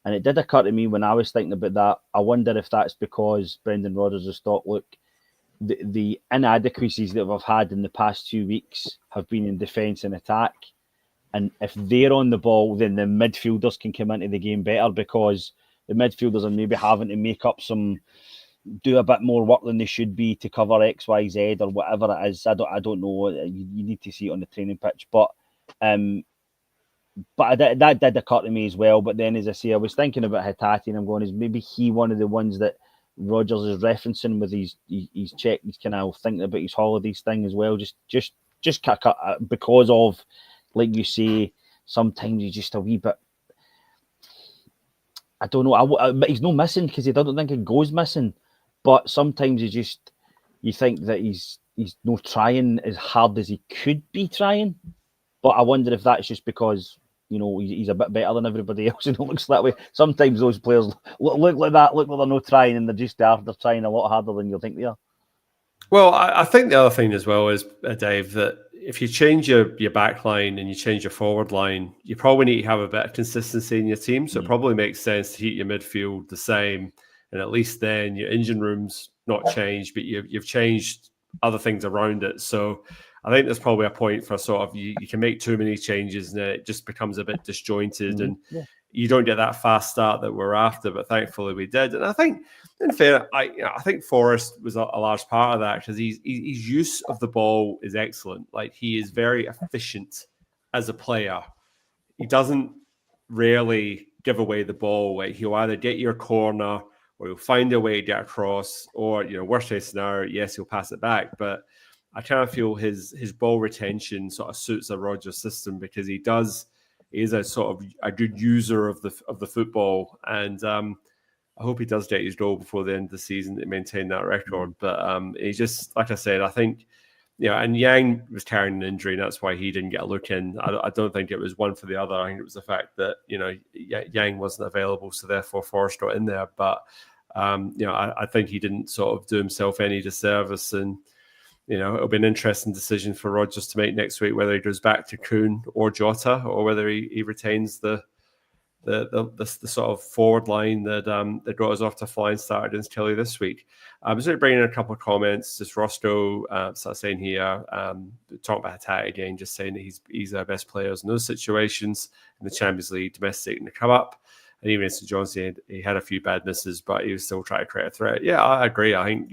And it did occur to me when I was thinking about that, I wonder if that's because Brendan Rodgers has thought, look, the inadequacies that we've had in the past 2 weeks have been in defence and attack. And if they're on the ball, then the midfielders can come into the game better, because the midfielders are maybe having to make up do a bit more work than they should be to cover X, Y, Z, or whatever it is. I don't know. You need to see it on the training pitch, but that did occur to me as well. But then, as I say, I was thinking about Hatate, and I'm going, is maybe he one of the ones that Rodgers is referencing with his check, he's kind of thinking about his holidays thing as well. Just because of, like you say, sometimes he's just a wee bit. I don't know. But he's no missing, because he doesn't think it goes missing. But sometimes you think that he's not trying as hard as he could be trying. But I wonder if that's just because, he's a bit better than everybody else and it looks that way. Sometimes those players look like that, look like they're not trying, and they're trying a lot harder than you think they are. Well, I think the other thing as well is, Dave, that if you change your back line and you change your forward line, you probably need to have a bit of consistency in your team. So it probably makes sense to keep your midfield the same. And at least then your engine room's not changed, but you've changed other things around it. So I think there's probably a point for sort of you can make too many changes and it just becomes a bit disjointed and you don't get that fast start that we're after. But thankfully we did. And I think, in fair, I think Forrest was a large part of that, because his use of the ball is excellent. Like, he is very efficient as a player. He doesn't rarely give away the ball. Like, he'll either get your corner, or he'll find a way to get across, or, worst case scenario, yes, he'll pass it back. But I kind of feel his ball retention sort of suits a Rodgers system, because he is a sort of a good user of the football. And I hope he does get his goal before the end of the season to maintain that record. But he just, like I said, I think, and Yang was carrying an injury, and that's why he didn't get a look in. I don't think it was one for the other. I think it was the fact that, Yang wasn't available, so therefore Forrest got in there. But, I think he didn't sort of do himself any disservice. And, it'll be an interesting decision for Rodgers to make next week, whether he goes back to Kuhn or Jota, or whether he retains the sort of forward line that got us off to a flying start against Killie this week. I'm just going to bring in a couple of comments. Just Roscoe saying here, talking about Hatate again, just saying that he's our best players in those situations in the Champions League, domestic, and the come up. And even in St John's, he had a few bad misses, but he was still trying to create a threat. Yeah, I agree. I think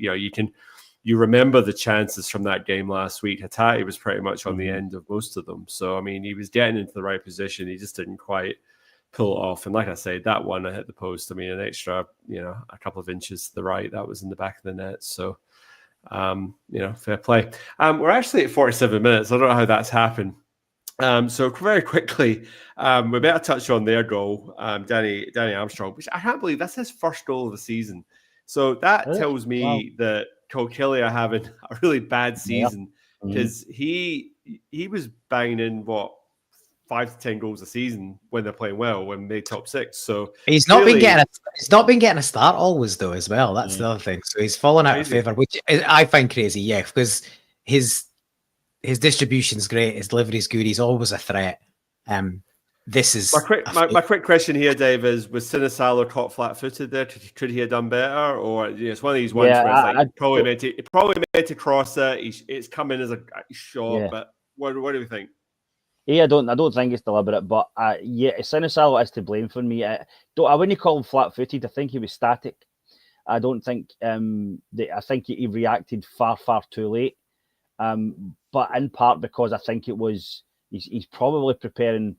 you remember the chances from that game last week. Hatate was pretty much on the end of most of them. So, I mean, he was getting into the right position. He just didn't quite pull it off. And like I say, that one, I hit the post. I mean, an extra, a couple of inches to the right, that was in the back of the net. So, fair play. We're actually at 47 minutes. I don't know how that's happened. So very quickly, we better touch on their goal, Danny Armstrong, which I can't believe that's his first goal of the season. So that tells me that Killie are having a really bad season, because he was banging in 5 to 10 goals a season when they're playing well, when they top 6. So he's not been getting a start always, though, as well. That's the other thing. So he's fallen out of favour, which I find crazy. Yeah, because his distribution's great, his delivery's good, he's always a threat. This is my quick question here, Dave, is: was Sinisalo caught flat-footed there? Could he have done better, or it's one of these ones where it's like probably meant to cross it. It's come in as a shot, but what do we think? Yeah, I don't think it's deliberate, but Sinisalo is to blame for me. I wouldn't call him flat-footed. I think he was static. I don't think I think he reacted far too late. But in part because I think it was he's probably preparing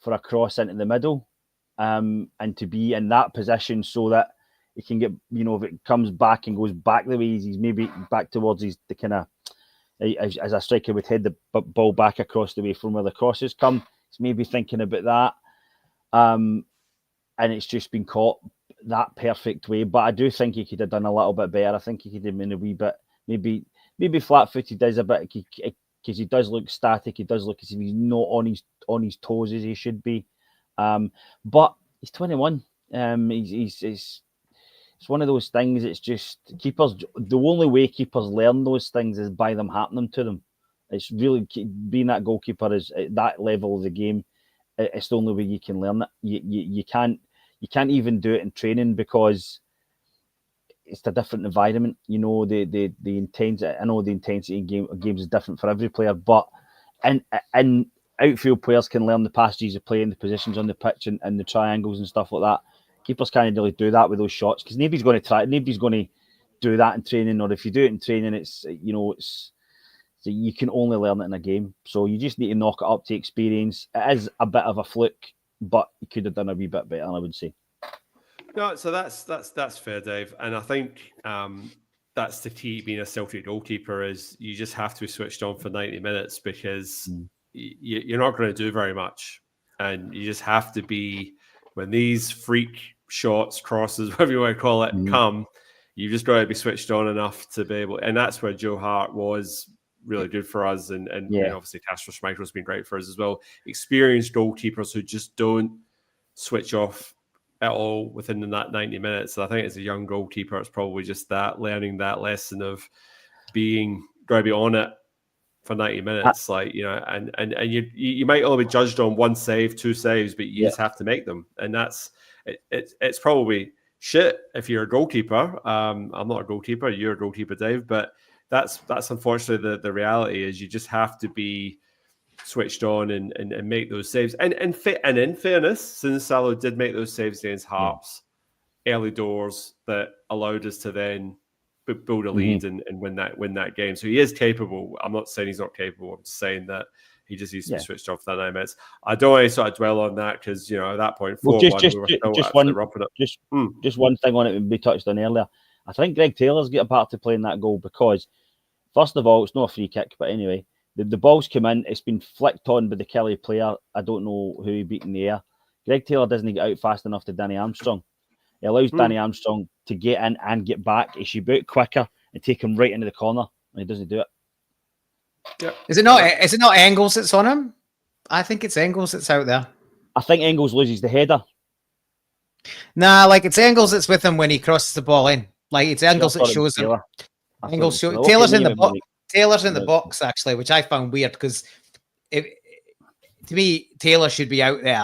for a cross into the middle, and to be in that position so that he can get, if it comes back and goes back the way he's maybe back towards the kind of, as a striker would head the ball back across the way from where the crosses come. He's maybe thinking about that, and it's just been caught that perfect way. But I do think he could have done a little bit better. I think he could have been a wee bit, maybe flat-footed is a bit, because he does look static. He does look as if he's not on his toes as he should be. But he's 21. He's it's one of those things. It's just keepers. The only way keepers learn those things is by them happening to them. It's really being that goalkeeper is at that level of the game. It's the only way you can learn it. You can't even do it in training because it's a different environment. You know, the intensity. I know the intensity in games is different for every player, but and outfield players can learn the passages of play and the positions on the pitch and the triangles and stuff like that. Keepers can't really do that with those shots because nobody's going to do that in training. Or if you do it in training, it's you can only learn it in a game. So you just need to knock it up to experience. It is a bit of a fluke, but you could have done a wee bit better, I would say. No, so that's fair, Dave. And I think that's the key being a Celtic goalkeeper is you just have to be switched on for 90 minutes because you're not going to do very much. And you just have to be, when these freak shots, crosses, whatever you want to call it, come, you've just got to be switched on enough to be able, and that's where Joe Hart was really good for us, and obviously Casper Schmeichel's been great for us as well. Experienced goalkeepers who just don't switch off at all within that 90 minutes. So I think as a young goalkeeper, it's probably just that learning that lesson of being got to be on it for 90 minutes, and you might only be judged on one save, two saves, but you just have to make them, and that's it's probably shit if you're a goalkeeper. I'm not a goalkeeper, you're a goalkeeper, Dave, but that's unfortunately the reality is you just have to be switched on and make those saves. And in fairness, Sinisalo did make those saves against Hearts early doors that allowed us to then build a lead and win that game. So he is capable. I'm not saying he's not capable. I'm just saying that he just needs to be switched off for that 9 minutes. I don't want to sort of dwell on that because at that point, 4-1, we were still absolutely romping it. Just one thing on it we touched on earlier. I think Greg Taylor's got a part to play in that goal because, first of all, it's not a free kick, but anyway, the ball's come in, it's been flicked on by the Killie player. I don't know who he beat in the air. Greg Taylor doesn't get out fast enough to Danny Armstrong. He allows Danny Armstrong to get in and get back. He should be out quicker and take him right into the corner, and he doesn't do it. Yep. Is it not Engels that's on him? I think it's Engels that's out there. I think Engels loses the header. Nah, it's Engels that's with him when he crosses the ball in. It's Engels that shows him. Taylor's in the box. Taylor's in the box actually, which I found weird because to me Taylor should be out there.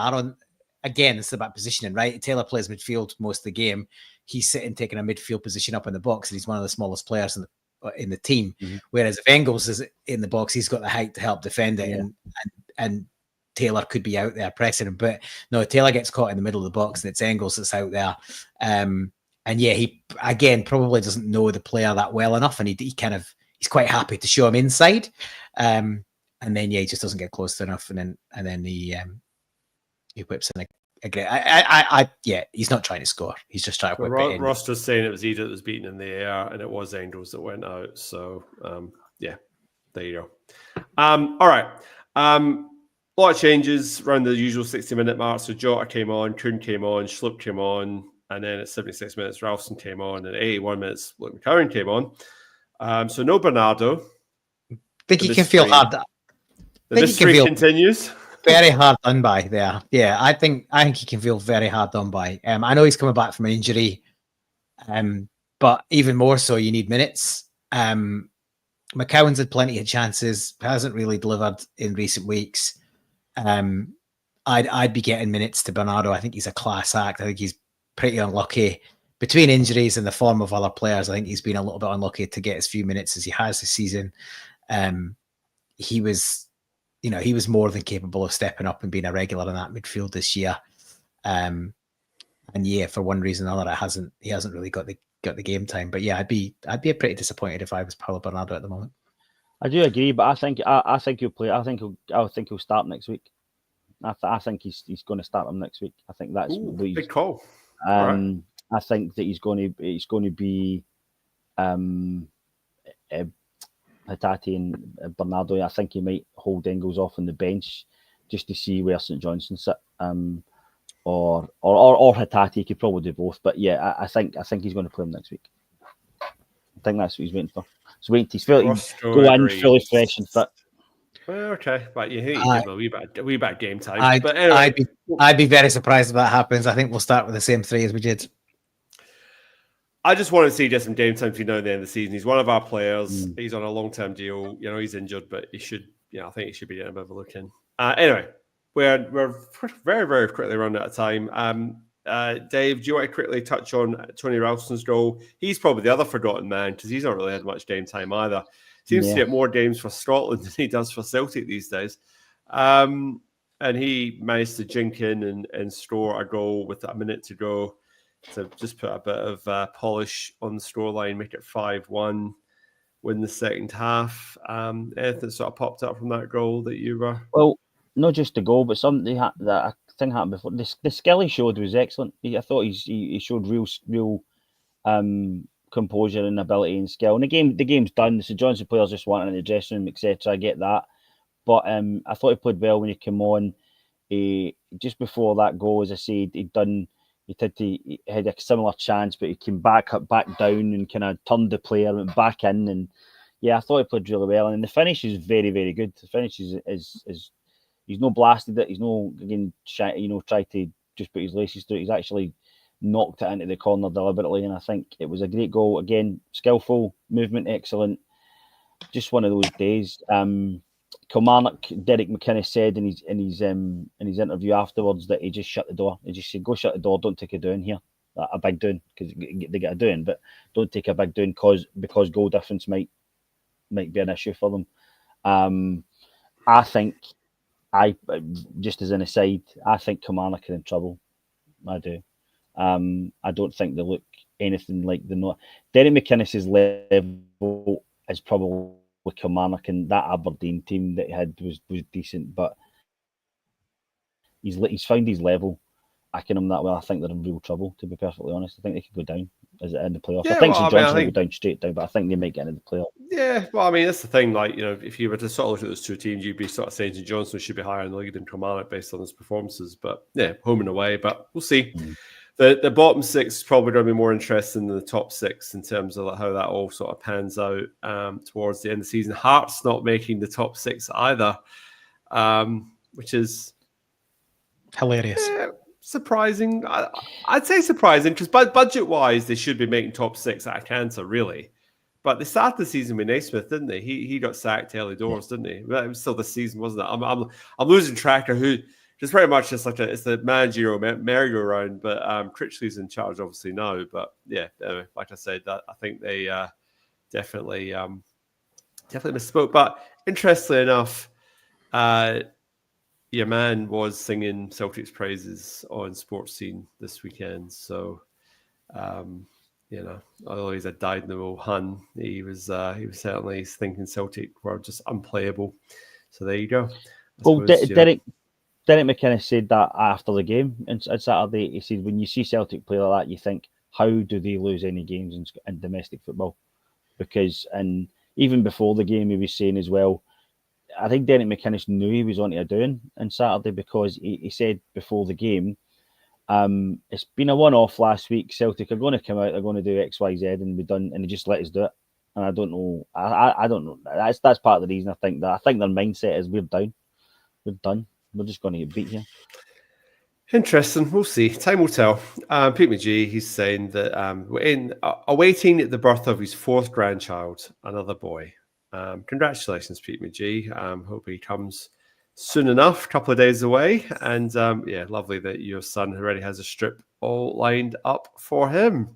Again, it's about positioning, right? Taylor plays midfield most of the game. He's sitting taking a midfield position up in the box, and he's one of the smallest players in the team. Whereas if Engels is in the box, he's got the height to help defend it, and Taylor could be out there pressing him. But no, Taylor gets caught in the middle of the box, and it's Engels that's out there. And he again probably doesn't know the player that well enough, and he's quite happy to show him inside. And then he just doesn't get close enough, and then he whips in he's not trying to score. He's just trying to whip it in. Ross was saying it was Eda that was beaten in the air, and it was Engels that went out. So there you go. All right. A lot of changes around the usual 60-minute mark. So Jota came on, Kuhn came on, Schlupp came on, and then at 76 minutes, Ralston came on, and at 81 minutes, Luke McCarron came on. So no Bernardo. I think he can feel hard. The mystery continues. Very hard done by there. Yeah, I think he can feel very hard done by. I know he's coming back from an injury, but even more so, you need minutes. McCowan's had plenty of chances, hasn't really delivered in recent weeks. I'd be getting minutes to Bernardo. I think he's a class act. I think he's pretty unlucky between injuries and the form of other players. I think he's been a little bit unlucky to get as few minutes as he has this season. He was more than capable of stepping up and being a regular in that midfield this year. And for one reason or another, he hasn't really got the game time. But yeah, I'd be pretty disappointed if I was Paulo Bernardo at the moment. I do agree, but I think he'll play. I think he'll start next week. I think he's going to start him next week. I think that's big call. Right. I think that he's going to be Hatate and Bernardo. I think he might hold Engels off on the bench just to see where St Johnstone sit. Or Hatate. He could probably do both. But yeah, I think he's going to play him next week. I think that's what he's waiting for. He's feeling go in fully fresh and fit. Well, okay, but you think you give him a wee bit game time. But anyway. I'd be very surprised if that happens. I think we'll start with the same three as we did. I just want to see just some game time between now and the end of the season. He's one of our players. He's on a long-term deal. He's injured, but he should. I think he should be getting a bit of a look in. Anyway, we're very, very quickly running out of time. Dave, do you want to quickly touch on Tony Ralston's goal? He's probably the other forgotten man because he's not really had much game time either. Seems to get more games for Scotland than he does for Celtic these days. And he managed to jink in and score a goal with a minute to go to just put a bit of polish on the scoreline, make it 5-1, win the second half. Anything sort of popped up from that goal that you were... Well, not just the goal, but something that thing happened before. The skill he showed was excellent. I thought he showed real composure and ability and skill. And the game's done. The St Johnstone players just wanted in the dressing room, etc. I get that, but I thought he played well when he came on. Just before that goal, as I said, he had a similar chance, but he came back down and kind of turned the player, went back in, and I thought he played really well. And the finish is very, very good. The finish is he's not blasted it. He's no again tried to just put his laces through it. He's actually knocked it into the corner deliberately, and I think it was a great goal. Again, skillful movement, excellent. Just one of those days. Kilmarnock, Derek McInnes said in his interview afterwards that he just shut the door. He just said, "Go shut the door. Don't take a doing here, a big doing, because they get a doing, but don't take a big doing because goal difference might be an issue for them." I think, just as an aside, I think Kilmarnock are in trouble. I do. I don't think they look anything like the not. Derek McInnes's level is probably Kilmarnock, and that Aberdeen team that he had was decent, but he's found his level. Acting him that well, I think they're in real trouble. To be perfectly honest, I think they could go down in the playoffs. I think St Johnstone will go down straight down, but I think they might get into the playoffs. Yeah, well, I mean that's the thing. Like if you were to sort of look at those two teams, you'd be sort of saying St Johnstone should be higher in the league than Kilmarnock based on his performances. But home and away. But we'll see. The bottom six is probably going to be more interesting than the top six in terms of how that all sort of pans out towards the end of the season. Hearts not making the top six either, which is hilarious. Surprising. I'd say surprising because budget-wise, they should be making top six out of Cantor, really. But they started the season with Naismith, didn't they? He got sacked early doors, didn't he? Well, it was still this season, wasn't it? I'm losing track of who. Just very much just like it's the managerial merry-go-round, but Critchley's in charge obviously now. But anyway, like I said, I think they definitely misspoke. But interestingly enough, your man was singing Celtic's praises on Sports Scene this weekend. So although he's a dyed-in-the-wool Hun, he was certainly thinking Celtic were just unplayable. So there you go. Derek McInnes said that after the game on Saturday. He said, when you see Celtic play like that, you think, how do they lose any games in domestic football? Because, and even before the game, he was saying as well, I think Derek McInnes knew he was on to a doing on Saturday because he said before the game, it's been a one-off last week. Celtic are going to come out, they're going to do X, Y, Z, and be done, and they just let us do it. And I don't know. I don't know. That's part of the reason I think that. I think their mindset is we're down, we're done. We're just going to get beat here. Interesting. We'll see. Time will tell. Pete McGee, he's saying that we're awaiting the birth of his fourth grandchild, another boy. Congratulations, Pete McGee. Hope he comes soon enough, a couple of days away. And lovely that your son already has a strip all lined up for him.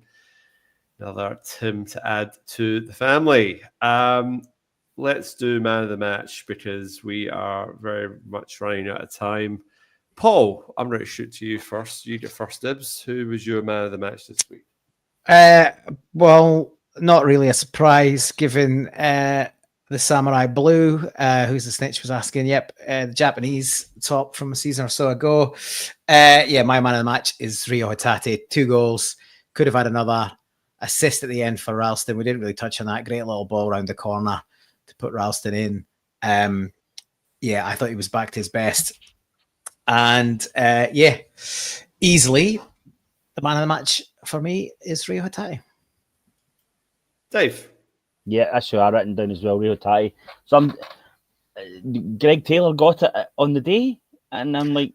Another Tim to add to the family. Let's do man of the match because we are very much running out of time. Paul, I'm going to shoot to you first. You get first dibs. Who was your man of the match this week? Well, not really a surprise given the Samurai Blue, who's the snitch, was asking. Yep, the Japanese top from a season or so ago. My man of the match is Rio Hatate. 2 goals. Could have had another assist at the end for Ralston. We didn't really touch on that. Great little ball around the corner to put Ralston in. I thought he was back to his best. And easily the man of the match for me is Rio Hatate. Dave? Yeah, that's who I written down as well, Rio Hatate. So Greg Taylor got it on the day, and I'm like,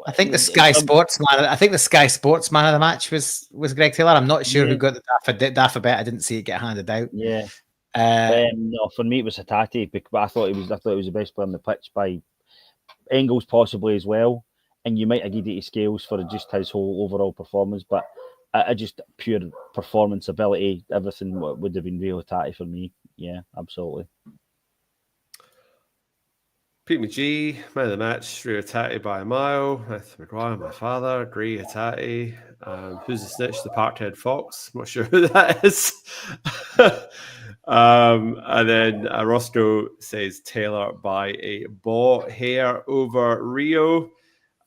I think the Sky Sports man. I think the Sky Sports man of the match was Greg Taylor. I'm not sure who got the Dafa bet. I didn't see it get handed out. Yeah. Uh, No, for me it was Hatate, but I thought he was the best player on the pitch by Engels possibly as well. And you might have given it to Scales for just his whole overall performance, but I just pure performance ability, everything would have been real Hatate for me. Yeah, absolutely. Pete McGee, man of the match, Rio Hatate by a mile. Matthew McGuire, my father, agree Hatate. Who's the snitch? The Parkhead Fox. I'm not sure who that is. And then Roscoe says Taylor by a ball hair over Rio.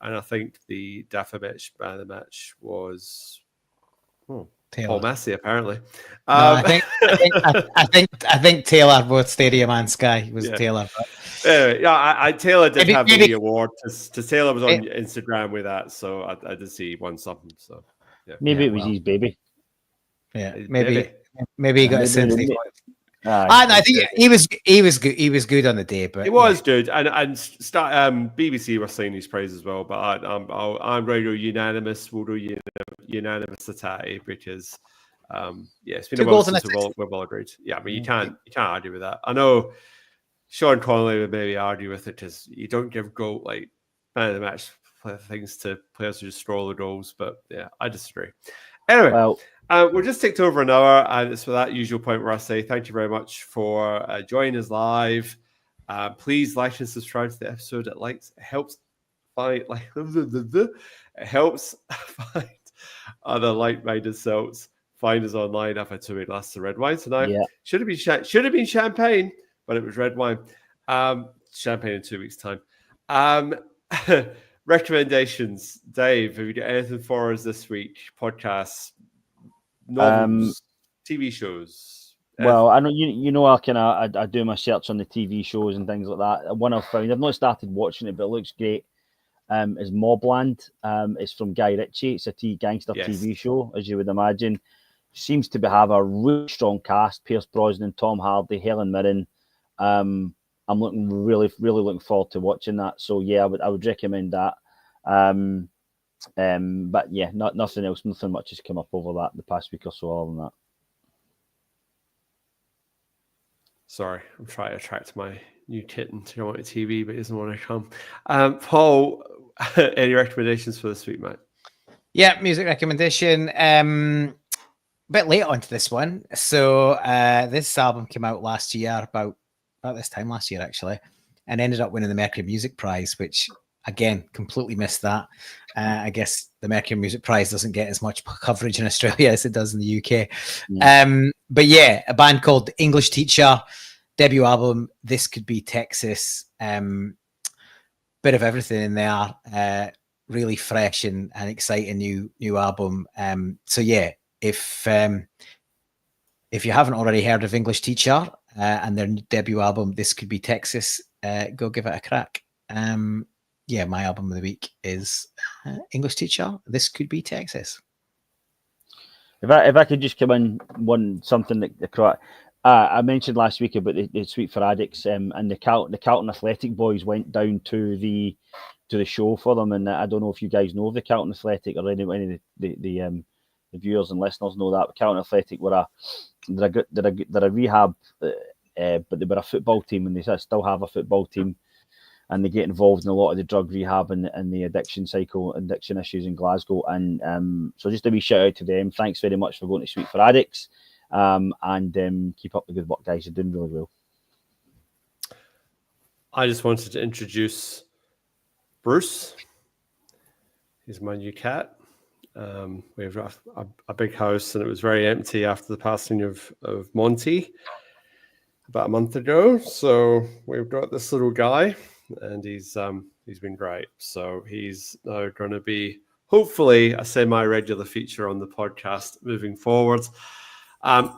And I think the Dafabich man of the match was Paul Massey, apparently. No, I think Taylor, both Stadium and Sky, was Taylor. But... Anyway, yeah, Taylor did have the award. Because Taylor was on Instagram with that, so I did see he won something. So yeah. Maybe it was his baby. Yeah, maybe he got a sympathy. I think he was good. He was good on the day, but it was good. And BBC were saying his praise as well. But I'm ready to unanimous. We'll do unanimous Hatate because it's been a while since we've all agreed. Yeah, I mean you can't argue with that. I know Sean Connolly would maybe argue with it because you don't give goal like man of the match things to players who just score the goals. But yeah, I disagree. Anyway. We're just ticked over an hour, and it's for that usual point where I say thank you very much for joining us live. Please like and subscribe to the episode. It helps find other like-minded selves. Find us online. I've had 2 big glasses of red wine tonight. Yeah. Should have been champagne, but it was red wine. Champagne in 2 weeks' time. Recommendations, Dave. Have you got anything for us this week? Podcasts. Novels, TV shows. Well, I know I do my search on the TV shows and things like that. One I've found, I've not started watching it, but it looks great. Is Mobland. It's from Guy Ritchie. It's a gangster TV show, as you would imagine. Seems to have a really strong cast: Pierce Brosnan, Tom Hardy, Helen Mirren. I'm really looking forward to watching that. So yeah, I would recommend that. But yeah, nothing else. Nothing much has come up over the past week or so other than that. Sorry, I'm trying to attract my new kitten to go on TV, but he doesn't want to come. Paul, any recommendations for this week, mate? Yeah, music recommendation. A bit late onto this one. So this album came out last year, about this time last year actually, and ended up winning the Mercury Music Prize, which again completely missed that. I guess the Mercury Music Prize doesn't get as much coverage in Australia as it does in the UK. But yeah, a band called English Teacher, debut album, This Could Be Texas. Bit of everything in there. Really fresh and exciting new album. So yeah, if you haven't already heard of English Teacher and their debut album, This Could Be Texas, go give it a crack. Yeah, my album of the week is English Teacher, This Could Be Texas. If I could just come in something that I mentioned last week about the Sweet for Addicts, and the Carlton Athletic boys went down to the show for them, and I don't know if you guys know of the Carlton Athletic or any of the viewers and listeners know that. But Carlton Athletic they're a rehab, but they were a football team, and they still have a football team. And they get involved in a lot of the drug rehab and the addiction issues in Glasgow. And so just a wee shout out to them. Thanks very much for going to Sweet for Addicts. And keep up the good work, guys. You're doing really well. I just wanted to introduce Bruce. He's my new cat. We have a big house, and it was very empty after the passing of Monty about a month ago. So we've got this little guy. And he's been great. So he's now going to be hopefully a semi-regular feature on the podcast moving forward.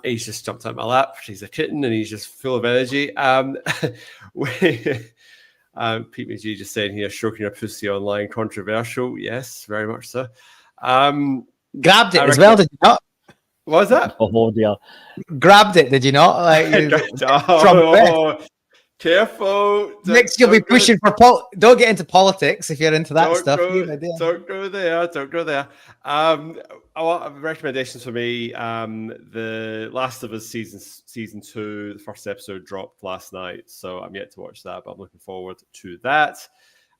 He's just jumped out of my lap. He's a kitten and he's just full of energy. Pete McGee just saying here, stroking your pussy online, controversial. Yes, very much so. Grabbed it as well, did you not? What was that? Oh dear. Grabbed it, did you not? Like, Careful. Next, you'll be pushing for don't get into politics if you're into that stuff. Don't go there. Don't go there. A lot of recommendations for me. The Last of Us season 2, the first episode dropped last night, so I'm yet to watch that, but I'm looking forward to that.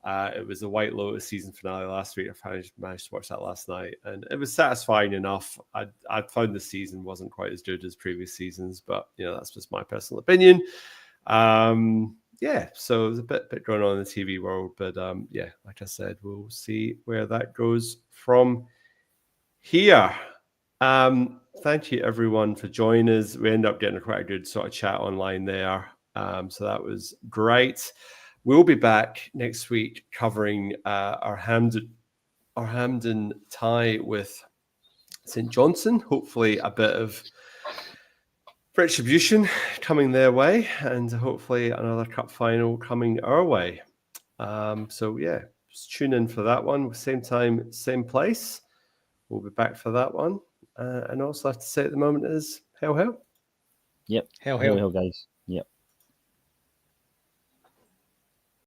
It was the White Lotus season finale last week. I managed to watch that last night, and it was satisfying enough. I found the season wasn't quite as good as previous seasons, but that's just my personal opinion. So there's a bit going on in the TV world, but like I said, we'll see where that goes from here. Thank you everyone for joining us. We ended up getting quite a good sort of chat online there, so that was great. We'll be back next week covering our Hampden tie with St Johnstone. Hopefully a bit of retribution coming their way, and hopefully another cup final coming our way. Just tune in for that one. Same time, same place. We'll be back for that one. And also I have to say at the moment is hail. Yep. Hail, Guys.